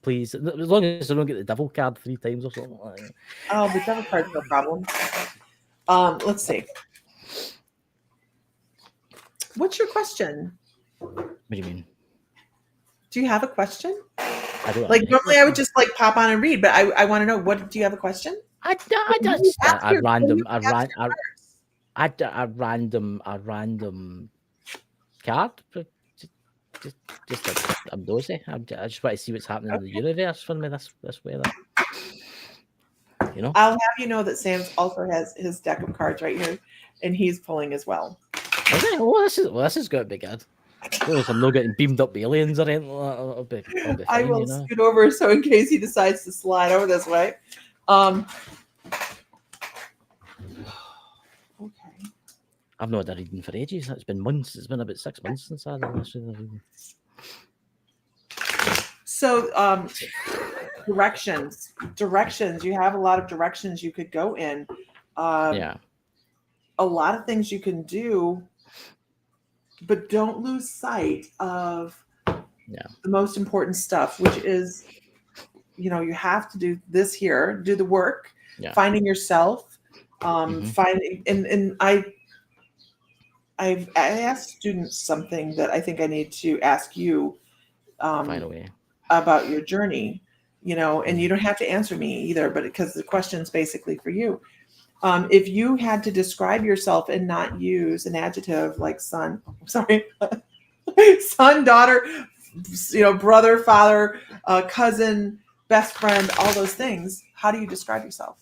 Please. As long as I don't get the devil card 3 times or something like that. Oh, the devil card's no problem. Let's see. What's your question? What do you mean? Do you have a question? I don't. Like normally I would just like pop on and read, but I want to know, what do you have a question? A random card. Just like I'm nosy. I just want to see what's happening in the universe for me this way. I'll have you know that Sam also has his deck of cards right here, and he's pulling as well. Okay. This is going to be good. I'm not getting beamed up aliens or anything like that. It'll be fine, I will scoot over so in case he decides to slide over this way. Okay. I've not had a reading for ages. It's been months. It's been about 6 months since I had a reading. So, directions. You have a lot of directions you could go in. A lot of things you can do, but don't lose sight of the most important stuff, which is, you have to do this here, do the work, finding yourself, finding, and I've asked students something that I think I need to ask you about your journey, and you don't have to answer me either, but because the question's basically for you. If you had to describe yourself and not use an adjective like son, daughter, brother, father, cousin, best friend, all those things, how do you describe yourself?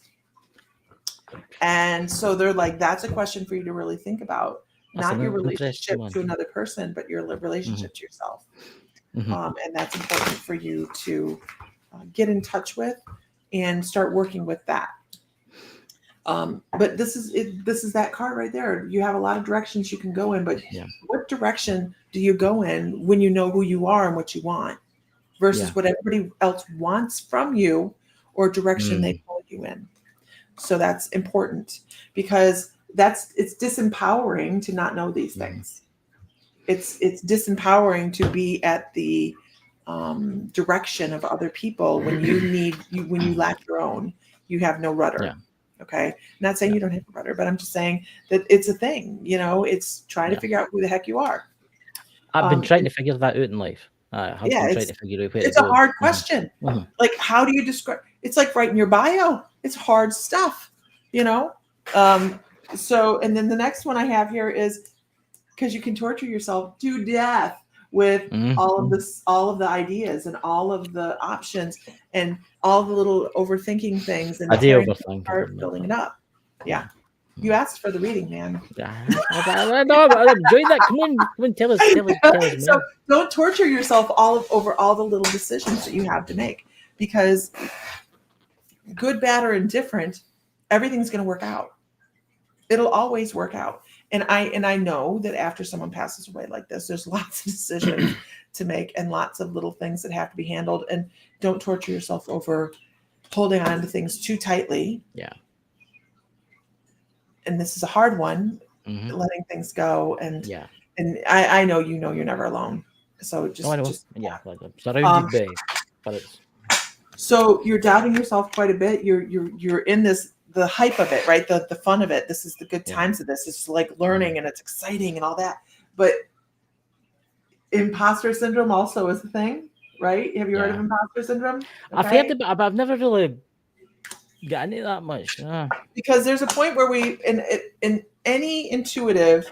And so they're like, that's a question for you to really think about. not your relationship to another person, but your relationship to yourself. And that's important for you to get in touch with and start working with that. But this is that card right there. You have a lot of directions you can go in, but what direction do you go in when you know who you are and what you want versus what everybody else wants from you or direction they pull you in? So that's important because it's disempowering to not know these things. It's disempowering to be at the direction of other people when when you lack your own. You have no rudder. Okay. Not saying you don't have a rudder, but I'm just saying that it's a thing, it's trying to figure out who the heck you are. I've been trying to figure that out in life. I've been trying to figure out where it's a hard question. Like, how do you describe? It's like writing your bio. It's hard stuff, So, and then the next one I have here is because you can torture yourself to death with all of the ideas and all of the options and all the little overthinking things and start building it up. Yeah. You asked for the reading, man. I'm enjoying that. Come on, tell us. So don't torture yourself over all the little decisions that you have to make, because good, bad, or indifferent, everything's going to work out. It'll always work out. And I know that after someone passes away like this, there's lots of decisions to make and lots of little things that have to be handled. And don't torture yourself over holding on to things too tightly. Yeah. And this is a hard one, letting things go. And I know you're never alone. So surrounded by. So you're doubting yourself quite a bit. You're in the hype of it, right? The fun of it. This is the good times of this. It's like learning and it's exciting and all that. But imposter syndrome also is a thing, right? Have you heard of imposter syndrome? Okay. I've heard it, but I've never really gotten it that much. Because there's a point where in any intuitive,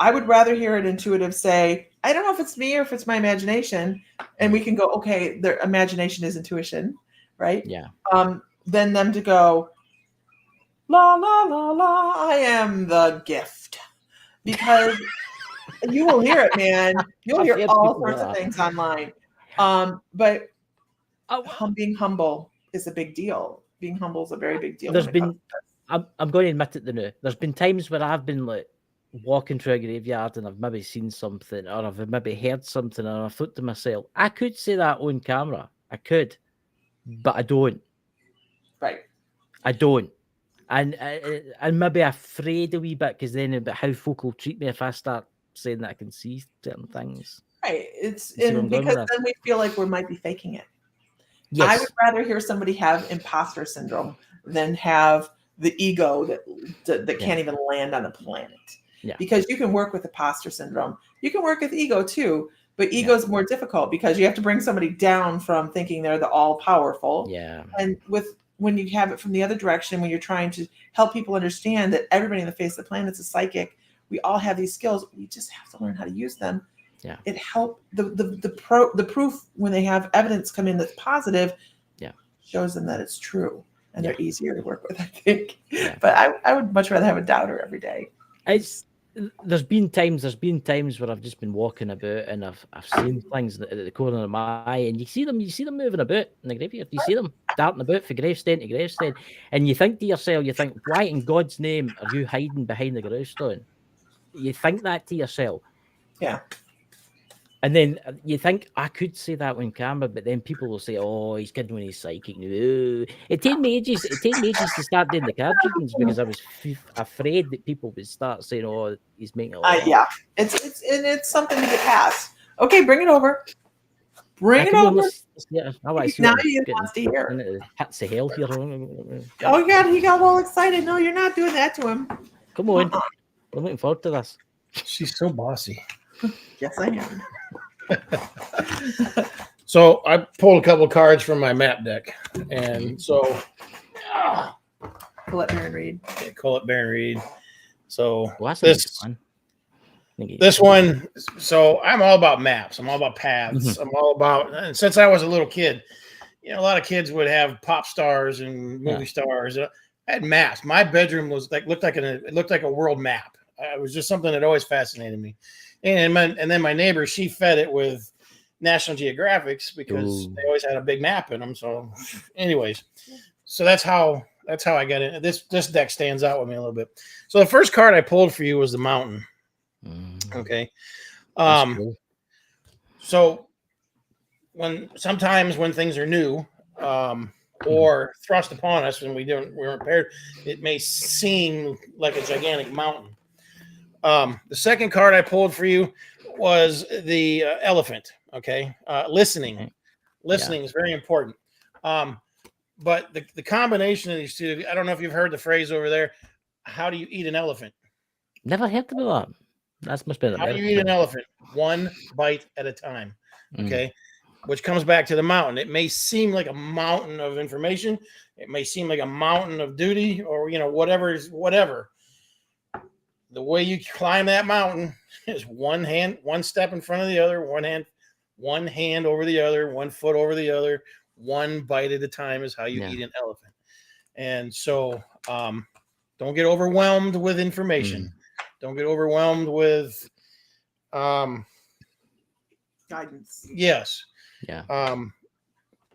I would rather hear an intuitive say, I don't know if it's me or if it's my imagination. And we can go, okay, their imagination is intuition, right? Yeah. Than them to go, la, la, la, la, I am the gift. Because you will hear it, man. You'll hear all sorts of things online. But being humble is a big deal. Being humble is a very big deal. I'm going to admit it now. There's been times where I've been like walking through a graveyard and I've maybe seen something or I've maybe heard something and I thought to myself, I could say that on camera. I could, but I don't. Right. I don't. And maybe afraid a wee bit because then about how folk will treat me if I start saying that I can see certain things. Right. Because then we feel like we might be faking it. Yes. I would rather hear somebody have imposter syndrome than have the ego that can't even land on a planet. Yeah. Because you can work with imposter syndrome. You can work with ego too, but ego is more difficult because you have to bring somebody down from thinking they're the all powerful. Yeah. And when you have it from the other direction, when you're trying to help people understand that everybody on the face of the planet is a psychic, we all have these skills. We just have to learn how to use them. Yeah. It helped the proof when they have evidence come in that's positive. Yeah. Shows them that it's true and they're easier to work with, I think. Yeah. But I would much rather have a doubter every day. There's been times where I've just been walking about and I've seen things at the corner of my eye, and you see them moving about in the graveyard. You see them darting about from gravestone to gravestone, and you think to yourself, why in God's name are you hiding behind the gravestone? You think that to yourself. Yeah. And then you think, I could say that on camera, but then people will say, oh, he's kidding when he's psychic. It took me ages to start doing the card readings because I was afraid that people would start saying, oh, he's making it up. Yeah, it's something to get past. Okay, bring it over. Bring it over. Now he wants to hear. Hits the hell here. Oh, God, he got all excited. No, you're not doing that to him. Come on. I'm looking forward to this. She's so bossy. Yes, I am. So I pulled a couple cards from my map deck, and so Colette Baron Reed. Yeah, Colette Baron Reed. So this one. So I'm all about maps. I'm all about paths. I'm all about. And since I was a little kid, a lot of kids would have pop stars and movie stars. I had maps. My bedroom was looked like a world map. it was just something that always fascinated me. And then my neighbor, she fed it with National Geographics because they always had a big map in them. So, anyways, so that's how I got in. This deck stands out with me a little bit. So the first card I pulled for you was the Mountain. Okay. Cool. So sometimes when things are new, or thrust upon us and we weren't prepared, it may seem like a gigantic mountain. The second card I pulled for you was the elephant. Okay. Listening is very important. But the combination of these two, I don't know if you've heard the phrase over there. How do you eat an elephant? Never heard about that. That's must be how do you eat an elephant? One bite at a time. Okay. Which comes back to the mountain. It may seem like a mountain of information. It may seem like a mountain of duty, or whatever. The way you climb that mountain is one step in front of the other, one hand over the other, 1 foot over the other, one bite at a time is how you eat an elephant. And so don't get overwhelmed with information. Don't get overwhelmed with guidance. Yes. Yeah.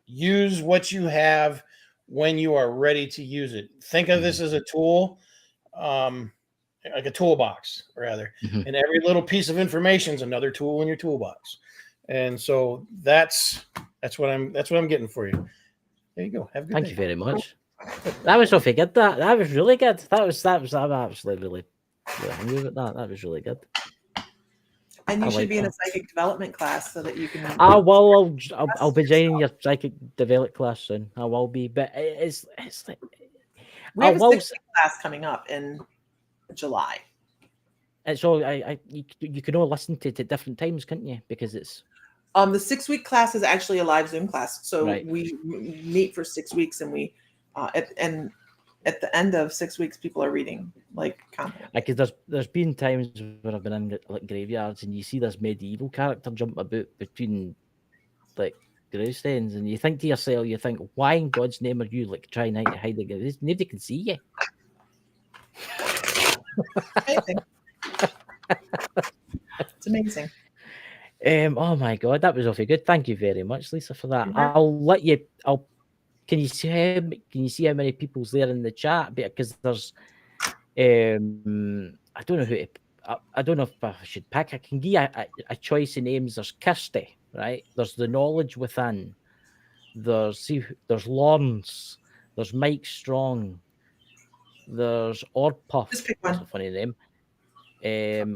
Use what you have when you are ready to use it. Think of this as a tool, like a toolbox, rather. And every little piece of information is another tool in your toolbox. And so that's what I'm getting for you. There you go. Have a good day. Thank you very much. That was so good. That was really good. That was I'm actually really happy with that. That was really good. And you should be in a psychic development class so that you can. I'll be joining your psychic development class soon. I will be, but it's like we have a 6-week class coming up in July. And so you can all listen to it at different times, couldn't you? Because it's the 6-week class is actually a live Zoom class. So we meet for 6 weeks, and we at the end of 6 weeks, people are reading content. Because there's been times when I've been in graveyards and you see this medieval character jump about between gravestones, and you think to yourself, why in God's name are you trying to hide again? Nobody can see you. Amazing. It's amazing. Oh my God, that was awfully good. Thank you very much, Lisa, for that. Can you see how many people's there in the chat? Because there's I don't know I don't know if I should pick. I can give a choice of names. There's Kirsty, right? There's the Knowledge Within. There's Lawrence. There's Mike Strong. There's Orpuff. Just pick one. That's a funny name.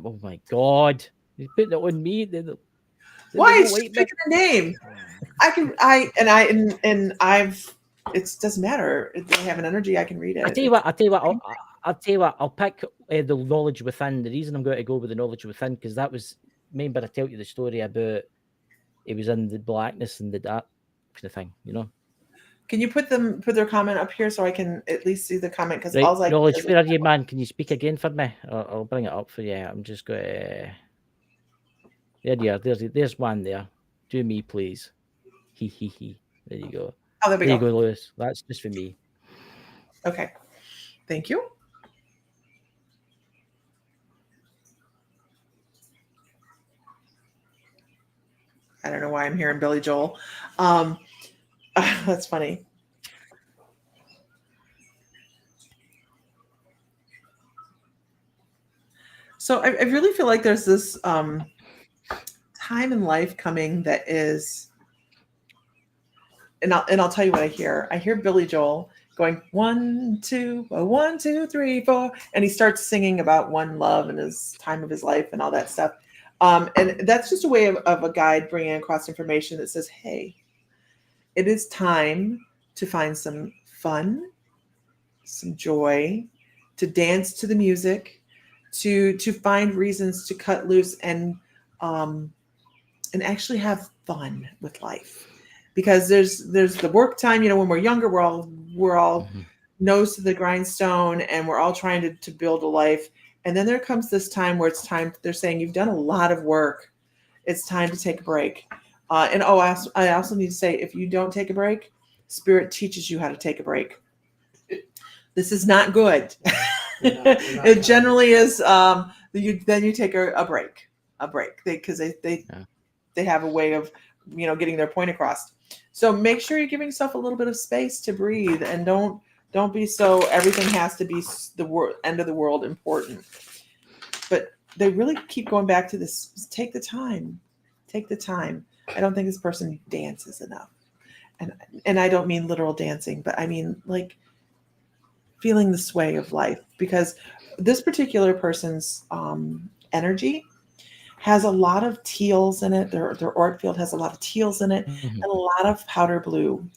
Oh my God, you putting it on me. Why is she picking a name? It doesn't matter. If they have an energy, I can read it. I'll tell you what. I'll pick the Knowledge Within. The reason I'm going to go with the Knowledge Within, because that was, remember I tell you the story about it was in the blackness and the dark kind of thing, Can you put their comment up here so I can at least see the comment? Because Knowledge, where are you, man? Can you speak again for me? I'll bring it up for you. I'm just going to. There you are. There's one there. Do me, please. He. There you go. Oh, there we go. There you go, Lewis. That's just for me. Okay. Thank you. I don't know why I'm hearing Billy Joel. That's funny. So I really feel like there's this time in life coming that is, and I'll tell you what I hear. I hear Billy Joel going 1, 2, 1, 2, 3, 4, and he starts singing about one love and his time of his life and all that stuff. And that's just a way of a guide bringing across information that says, hey, it is time to find some fun, some joy, to dance to the music, to find reasons to cut loose and actually have fun with life. Because there's the work time, when we're younger, we're all nose to the grindstone and we're all trying to build a life. And then there comes this time where it's time, they're saying, you've done a lot of work. It's time to take a break. I also need to say, if you don't take a break, Spirit teaches you how to take a break. This is not good. It generally is. Then you take a break, because they have a way of getting their point across. So make sure you're giving yourself a little bit of space to breathe, and don't be so everything has to be the end of the world important. But they really keep going back to this. Take the time. I don't think this person dances enough, and I don't mean literal dancing, but I mean like feeling the sway of life, because this particular person's energy has a lot of teals in it. Their auric field has a lot of teals in it, and a lot of powder blue.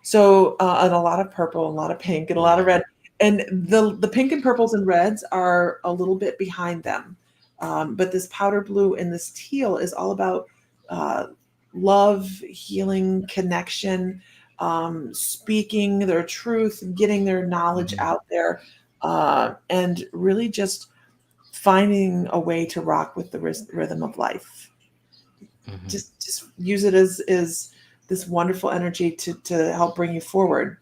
So and a lot of purple, a lot of pink, and a lot of red. And the pink and purples and reds are a little bit behind them. But this powder blue and this teal is all about love, healing, connection, speaking their truth, getting their knowledge out there, and really just finding a way to rock with the rhythm of life. Just use it as this wonderful energy to help bring you forward.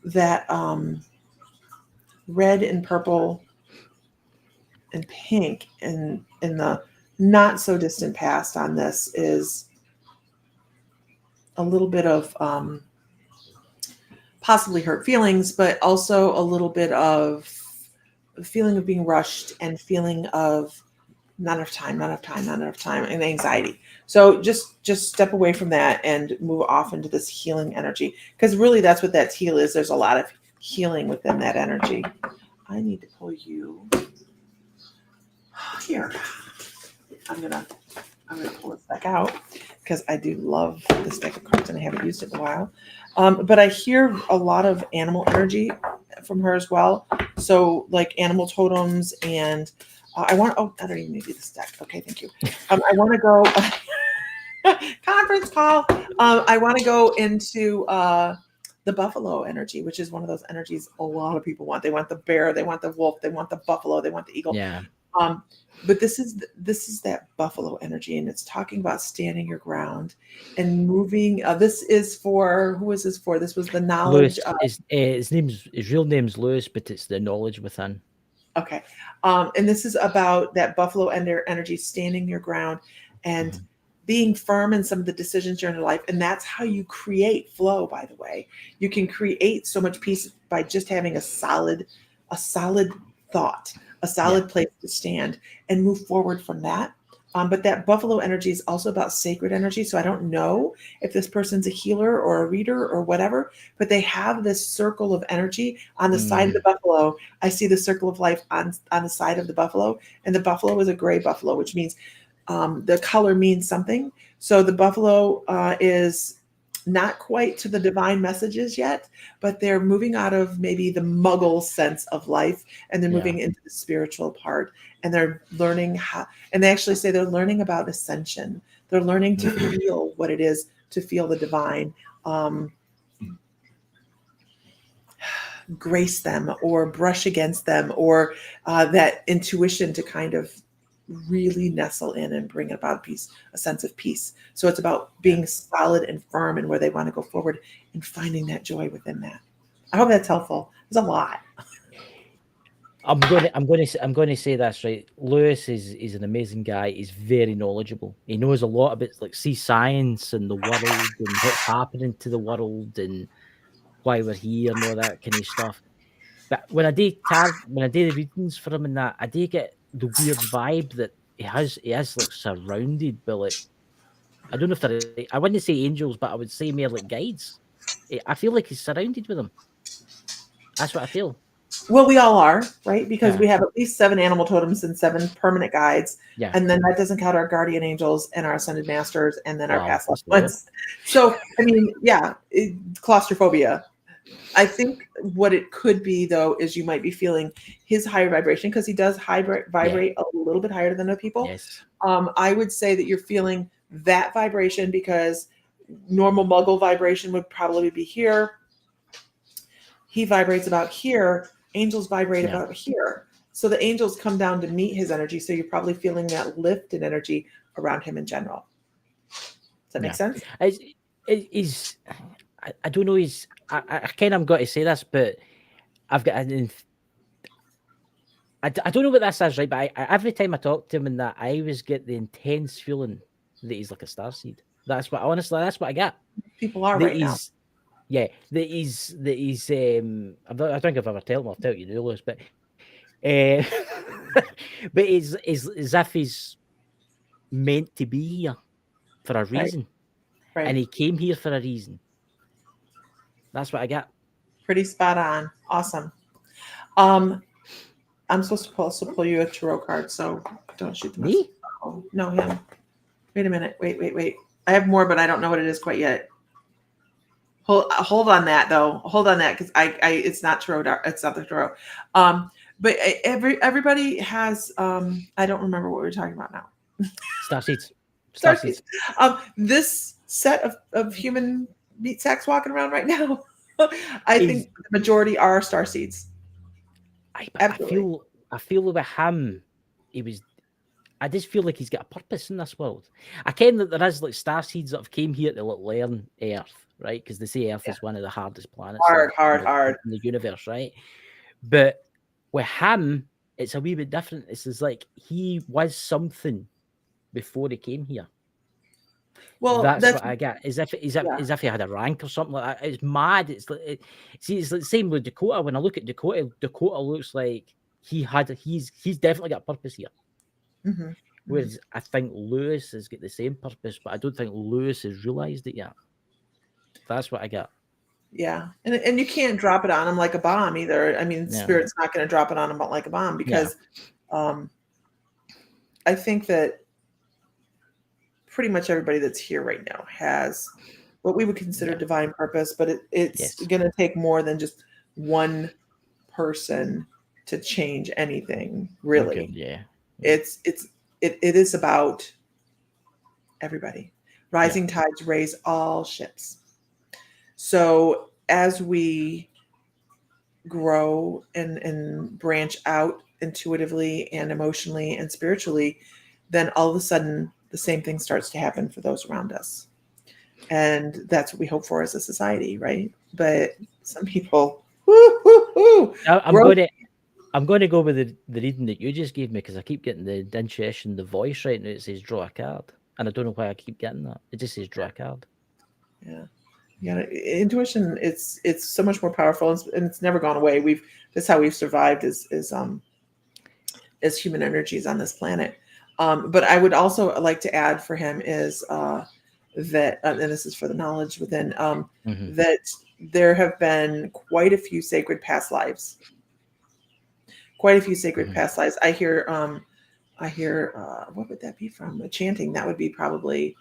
That red and purple and pink in the not so distant past on this is a little bit of possibly hurt feelings, but also a little bit of feeling of being rushed and feeling of not enough time, and anxiety. So just step away from that and move off into this healing energy, because really that's what that teal is. There's a lot of healing within that energy. I need to pull you here. I'm gonna pull this back out because I do love this deck of cards and I haven't used it in a while. But I hear a lot of animal energy from her as well. So like animal totems, and I don't even need this deck. Okay, thank you. I want to go conference call. I want to go into the buffalo energy, which is one of those energies a lot of people want. They want the bear, they want the wolf, they want the buffalo, they want the eagle. Yeah. But this is that buffalo energy, and it's talking about standing your ground and moving. This is for who is this for? This was the knowledge. His real name's Lewis, but it's the knowledge within. Okay, and this is about that buffalo energy, standing your ground and being firm in some of the decisions you're in your life, and that's how you create flow. By the way, you can create so much peace by just having a solid thought. A solid place to stand and move forward from that. But that buffalo energy is also about sacred energy. So I don't know if this person's a healer or a reader or whatever, but they have this circle of energy on the side of the buffalo. I see the circle of life on the side of the buffalo, and the buffalo is a gray buffalo, which means the color means something. So the buffalo is not quite to the divine messages yet, but they're moving out of maybe the muggle sense of life, and they're moving into the spiritual part, and they're learning how, and they actually say they're learning about ascension. They're learning to feel what it is to feel the divine, grace them or brush against them, or that intuition to kind of really nestle in and bring about peace, a sense of peace. So it's about being solid and firm in where they want to go forward and finding that joy within that. I hope that's helpful. It's a lot. I'm going to say this, right. Lewis is an amazing guy. He's very knowledgeable. He knows a lot about science and the world and what's happening to the world and why we're here and all that kind of stuff. But when I do the readings for him and that, I do get the weird vibe that he is like surrounded by, like, I don't know if I wouldn't say angels, but I would say more like guides. I feel like he's surrounded with them. That's what I feel. Well, we all are, right? Because we have at least 7 animal totems and 7 permanent guides. Yeah. And then that doesn't count our guardian angels and our ascended masters and then our past loved ones. So, I mean, claustrophobia. I think what it could be, though, is you might be feeling his higher vibration, because he does vibrate a little bit higher than other people. Yes. I would say that you're feeling that vibration because normal muggle vibration would probably be here. He vibrates about here. Angels vibrate about here. So the angels come down to meet his energy. So you're probably feeling that lift in energy around him in general. Does that make sense? I don't know. I kind of got to say this, but I've got an. I don't know what this is, right? But I every time I talk to him and that, I always get the intense feeling that he's like a starseed. That's what that's what I get. People are That right now. he's I don't think I've ever told him. I'll tell you the Lewis, but but it's as if he's meant to be here for a reason, Right. and he came here for a reason. That's what I got. Pretty spot on. Awesome. I'm supposed to also pull you a tarot card, so don't shoot the Me? Oh, no, him. Wait a minute. Wait. I have more, but I don't know what it is quite yet. Hold on that though. Hold on that because I it's not tarot. It's not the tarot. But everybody has. I don't remember what we were talking about now. Starseeds. This set of human meat sacks walking around right now. I think the majority are starseeds. I feel with him, I just feel like he's got a purpose in this world. I ken that there is like starseeds that have came here to learn Earth, right? Because they say Earth is one of the hardest planets hard in the universe, right? But with him, it's a wee bit different. It's like he was something before he came here. Well, that's what I get. As if he had a rank or something like that. It's mad. It's like it's the same with Dakota. When I look at Dakota looks like he's definitely got a purpose here. Mm-hmm. Whereas I think Lewis has got the same purpose, but I don't think Lewis has realized it yet. That's what I got. Yeah, and you can't drop it on him like a bomb either. I mean, Spirit's not going to drop it on him like a bomb because I think that pretty much everybody that's here right now has what we would consider divine purpose, but it's going to take more than just one person to change anything, really. Okay, It is about everybody. Rising tides raise all ships. So as we grow and branch out intuitively and emotionally and spiritually, then all of a sudden the same thing starts to happen for those around us. And that's what we hope for as a society, right? But some people, I'm going to go with the reading that you just gave me because I keep getting the intuition, the voice right now. It says draw a card, and I don't know why I keep getting that. It just says draw a card. Yeah, intuition. It's so much more powerful, and it's never gone away. That's how we've survived as human energies on this planet. But I would also like to add for him is that, and this is for the knowledge within, that there have been quite a few sacred past lives. Quite a few sacred past lives. I hear, what would that be from? The chanting. That would be probably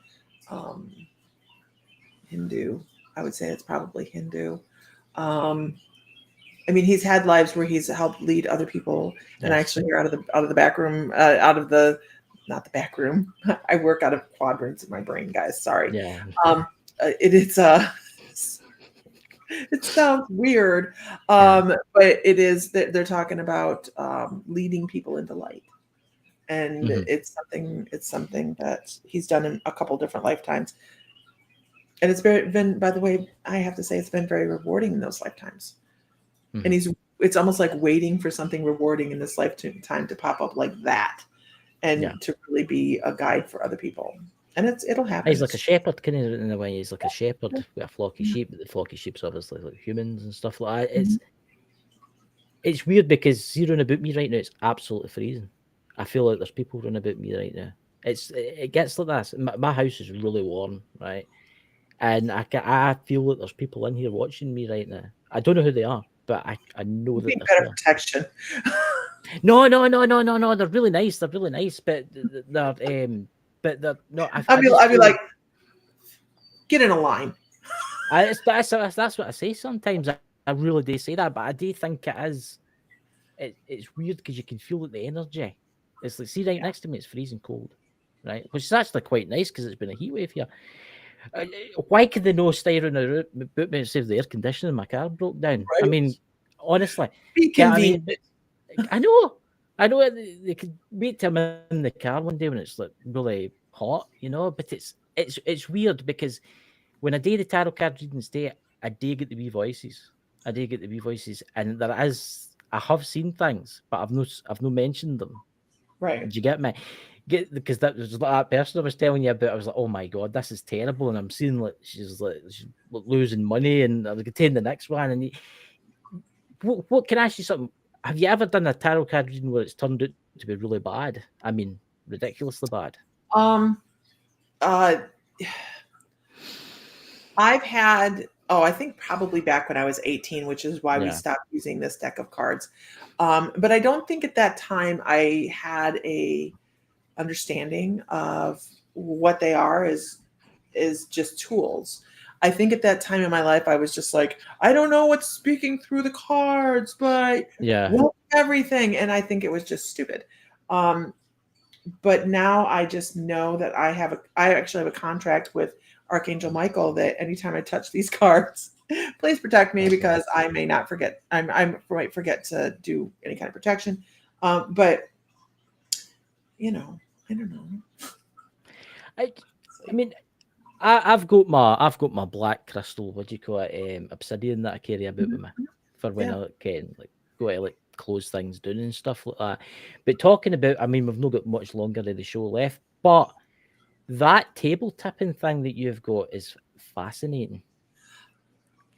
Hindu. I would say it's probably Hindu. I mean, he's had lives where he's helped lead other people, and I actually hear out of the back room, not the back room. I work out of quadrants in my brain, guys. Sorry. Yeah. It sounds weird, but it is that they're talking about leading people into light, and it's something that he's done in a couple different lifetimes, and it's been, by the way, I have to say, it's been very rewarding in those lifetimes, and it's almost like waiting for something rewarding in this lifetime to pop up like that, and to really be a guide for other people. And it'll happen. He's like a shepherd, kind of, in a way. He's like a shepherd with a flock of sheep. But the flock of sheep's obviously like humans and stuff like that. It's weird because see, running about me right now, it's absolutely freezing. I feel like there's people running about me right now. It gets like this. My house is really warm, right? And I feel like there's people in here watching me right now. I don't know who they are, but I know that they're better protection. No. They're really nice. But they're no. I'd be like, get in a line. That's what I say sometimes. I really do say that, but I do think it is. It's weird because you can feel the energy. It's like, see, right next to me, it's freezing cold, right? Which is actually quite nice because it's been a heat wave here. Why could they no stay around about me and say the air conditioning in my car broke down? Right. I mean, honestly, I know. They could wait till I'm in the car one day when it's like really hot, but it's weird because when I do the tarot card readings day, I do get the wee voices. And there is. I have seen things, but I've no mentioned them. Right. Do you get me? Because that was that person I was telling you about. I was like, oh my god, this is terrible, and I'm seeing she's losing money, and I was getting the next one. And what can I ask you something? Have you ever done a tarot card reading where it's turned out to be really bad? I mean, ridiculously bad. I've had, I think probably back when I was 18, which is why we stopped using this deck of cards. But I don't think at that time I had a understanding of what they are is just tools. I think at that time in my life, I was just like, I don't know what's speaking through the cards, but everything. And I think it was just stupid. But now I just know that I actually have a contract with Archangel Michael that anytime I touch these cards, please protect me because I may not forget. I might forget to do any kind of protection. But I don't know. I mean, I've got my black crystal. What do you call it? Obsidian that I carry about with me for when I can go to close things down and stuff like that. But talking about, I mean, we've not got much longer of the show left, but that table tipping thing that you've got is fascinating.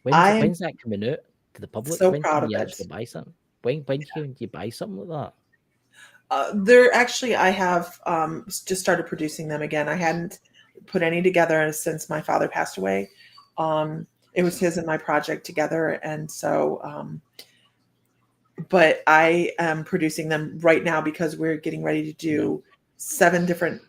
When's that coming out to the public? So when proud can you of actually buy something? When can you buy something like that? I have just started producing them again. I hadn't put any together since my father passed away. It was his and my project together. And so, but I am producing them right now because we're getting ready to do 7 different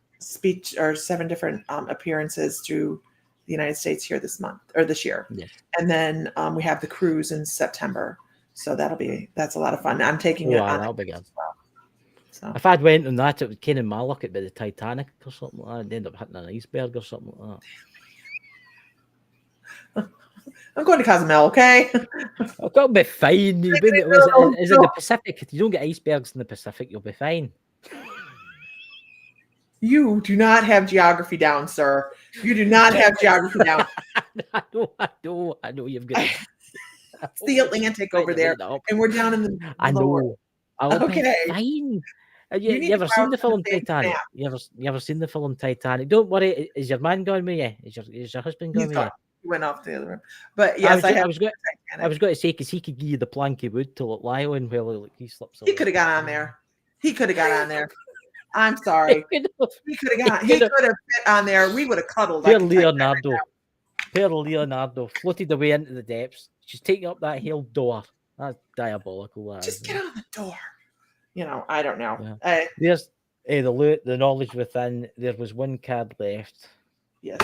appearances through the United States here this year. Yes. And then we have the cruise in September. So that's a lot of fun. I'm taking it on. That'll be good. So. If I'd went on that, it would kind of mallock it by the Titanic or something like that, and end up hitting an iceberg or something like that. I'm going to Cozumel, okay? I've got to be fine. Is it the Pacific? If you don't get icebergs in the Pacific, you'll be fine. You do not have geography down, sir. You do not have geography down. I know you've got it. It's the Atlantic over there, and we're down in the I know. I'll be fine. You ever seen the film Titanic? You ever seen the film Titanic? Don't worry. Is your man going with you? Is your husband going with you? He went off the other room. But yes, I was going to say because he could give you the planky wood to lie on while he slips away. He could have got on there. I'm sorry. He could have fit on there. We would have cuddled. Poor Leonardo floated away into the depths. She's taking up that hill door. That's diabolical. Just get on the door. I don't know. Yeah. There's the knowledge within. There was one card left. Yes.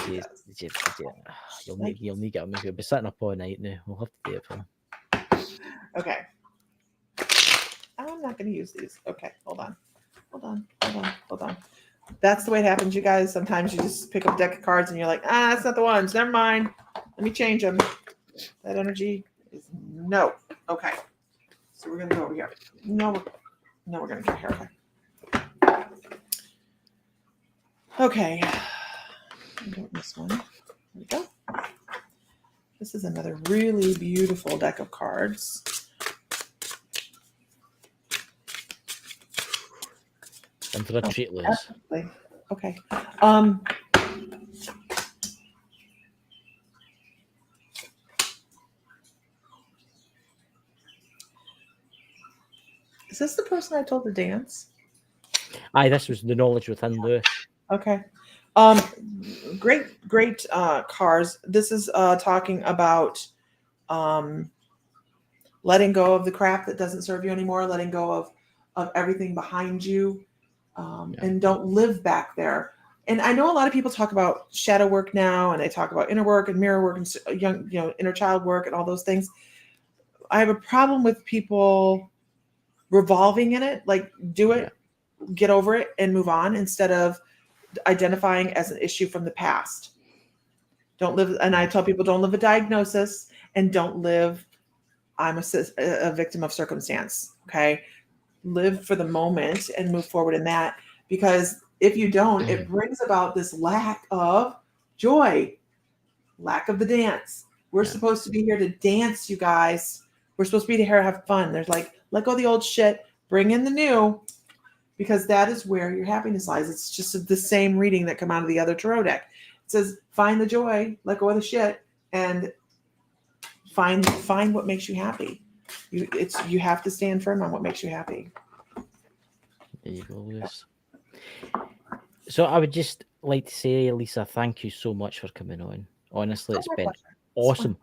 You'll need it. You'll be sitting up all night now. We'll have to do it for him. Okay. I'm not going to use these. Okay, hold on. That's the way it happens, you guys. Sometimes you just pick up a deck of cards and you're like, that's not the ones. Never mind. Let me change them. That energy is no. Okay. So we're going to go over here. No, we're going to go here. Okay. This one. There we go. This is another really beautiful deck of cards. And for a treat, Liz. Okay. Is this the person I told to dance? Aye, this was the knowledge within Lewis. Okay. Great cards. This is talking about letting go of the crap that doesn't serve you anymore, letting go of everything behind you, and don't live back there. And I know a lot of people talk about shadow work now, and they talk about inner work and mirror work and inner child work and all those things. I have a problem with people revolving in it, like do it, get over it, and move on instead of identifying as an issue from the past. Don't live, and I tell people don't live a diagnosis and don't live, I'm a victim of circumstance. Okay. Live for the moment and move forward in that, because if you don't, it brings about this lack of joy, lack of the dance, We're supposed to be here to dance, you guys. We're supposed to be here to have fun. There's like, let go of the old shit, bring in the new, because that is where your happiness lies. It's just the same reading that come out of the other tarot deck. It says, find the joy, let go of the shit, and find what makes you happy. You have to stand firm on what makes you happy. There you go, Lewis. So I would just like to say, Lisa, thank you so much for coming on. Honestly, it's been awesome.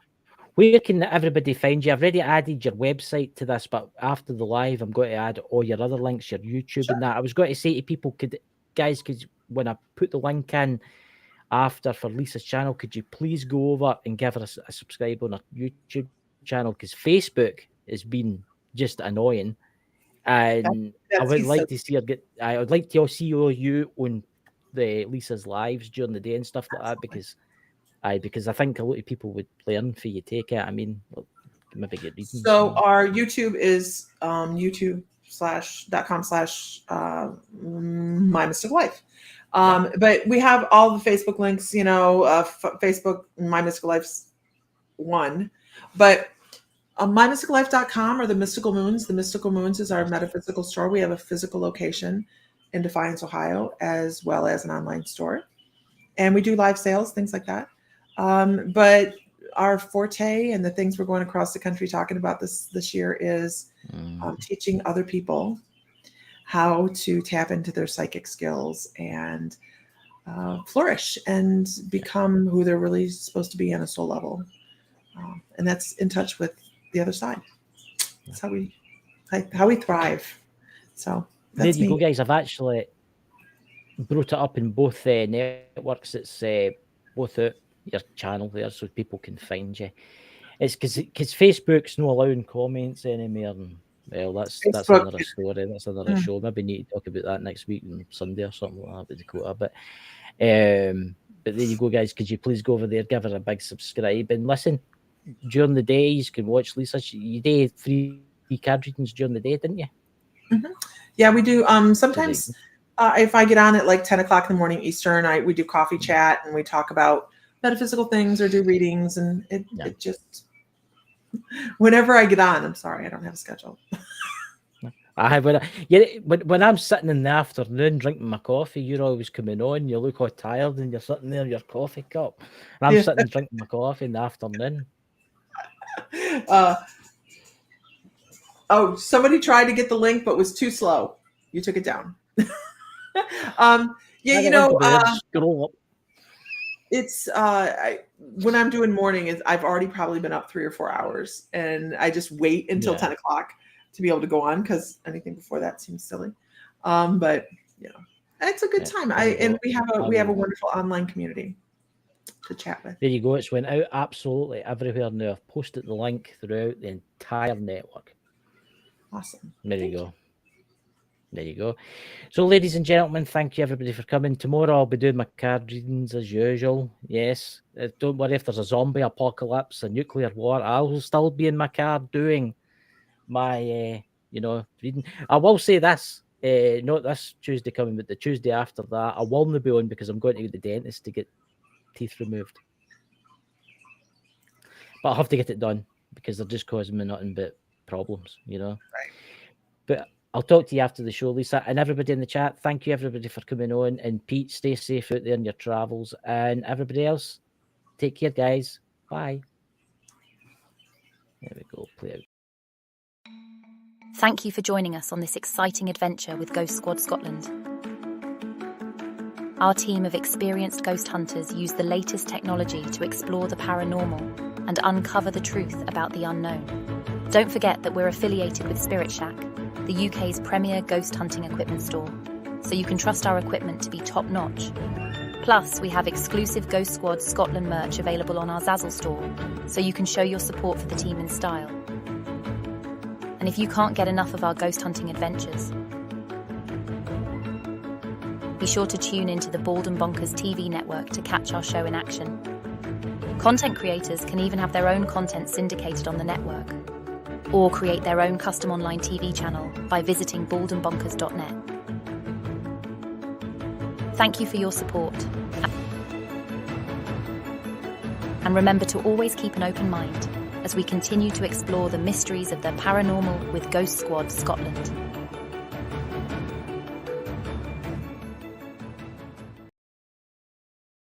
Where can everybody find you? I've already added your website to this, but after the live, I'm going to add all your other links, your YouTube and that. I was going to say to people, guys, when I put the link in after for Lisa's channel, could you please go over and give her a subscribe on her YouTube channel? Because Facebook has been just annoying. And I would like to see her I would like to see you on the Lisa's lives during the day and stuff like that, because I think a lot of people would learn for you take it. I mean, maybe get reading. So our YouTube is youtube.com/My Mystical Life. But we have all the Facebook links, Facebook, My Mystical Life's one, but mymysticallife.com or the Mystical Moons. The Mystical Moons is our metaphysical store. We have a physical location in Defiance, Ohio, as well as an online store. And we do live sales, things like that. But our forte and the things we're going across the country talking about this year is teaching other people how to tap into their psychic skills and flourish and become who they're really supposed to be on a soul level. And that's in touch with the other side. That's how we thrive. So that's there you go, guys. I've actually brought it up in both networks. It's both out your channel there so people can find you. It's because Facebook's not allowing comments anymore. And, well, that's another story. That's another show. Maybe need to talk about that next week on Sunday or something like that with Dakota. But there you go, guys. Could you please go over there, give her a big subscribe, and listen. During the day, you can watch Lisa. You did free card readings during the day, didn't you? Mm-hmm. Yeah, we do. Sometimes if I get on at like 10 o'clock in the morning Eastern, we do coffee chat and we talk about metaphysical things or do readings. And it just, whenever I get on, I'm sorry, I don't have a schedule. When I'm sitting in the afternoon drinking my coffee, you're always coming on. You look all tired and you're sitting there with your coffee cup. And I'm sitting drinking my coffee in the afternoon. Somebody tried to get the link but was too slow. You took it down. It's when I'm doing morning, I've already probably been up 3 or 4 hours, and I just wait until 10 o'clock to be able to go on, because anything before that seems silly. But it's a good time. We have a wonderful online community to chat with. There you go. It's went out absolutely everywhere now. I've posted the link throughout the entire network. Awesome. There you go. So, ladies and gentlemen, thank you everybody for coming. Tomorrow I'll be doing my card readings as usual. Yes, don't worry if there's a zombie apocalypse, a nuclear war. I'll still be in my car doing my reading. I will say this. Not this Tuesday coming, but the Tuesday after that, I will not be on because I'm going to the dentist to get teeth removed. But I'll have to get it done because they're just causing me nothing but problems, Right. But I'll talk to you after the show, Lisa, and everybody in the chat. Thank you, everybody, for coming on. And Pete, stay safe out there in your travels. And everybody else, take care, guys. Bye. There we go. Play out. Thank you for joining us on this exciting adventure with Ghost Squad Scotland. Our team of experienced ghost hunters use the latest technology to explore the paranormal and uncover the truth about the unknown. Don't forget that we're affiliated with Spirit Shack, the UK's premier ghost hunting equipment store, so you can trust our equipment to be top-notch. Plus, we have exclusive Ghost Squad Scotland merch available on our Zazzle store, so you can show your support for the team in style. And if you can't get enough of our ghost hunting adventures, be sure to tune into the Bald and Bonkers TV network to catch our show in action. Content creators can even have their own content syndicated on the network, or create their own custom online TV channel by visiting baldandbonkers.net. Thank you for your support. And remember to always keep an open mind as we continue to explore the mysteries of the paranormal with Ghost Squad Scotland.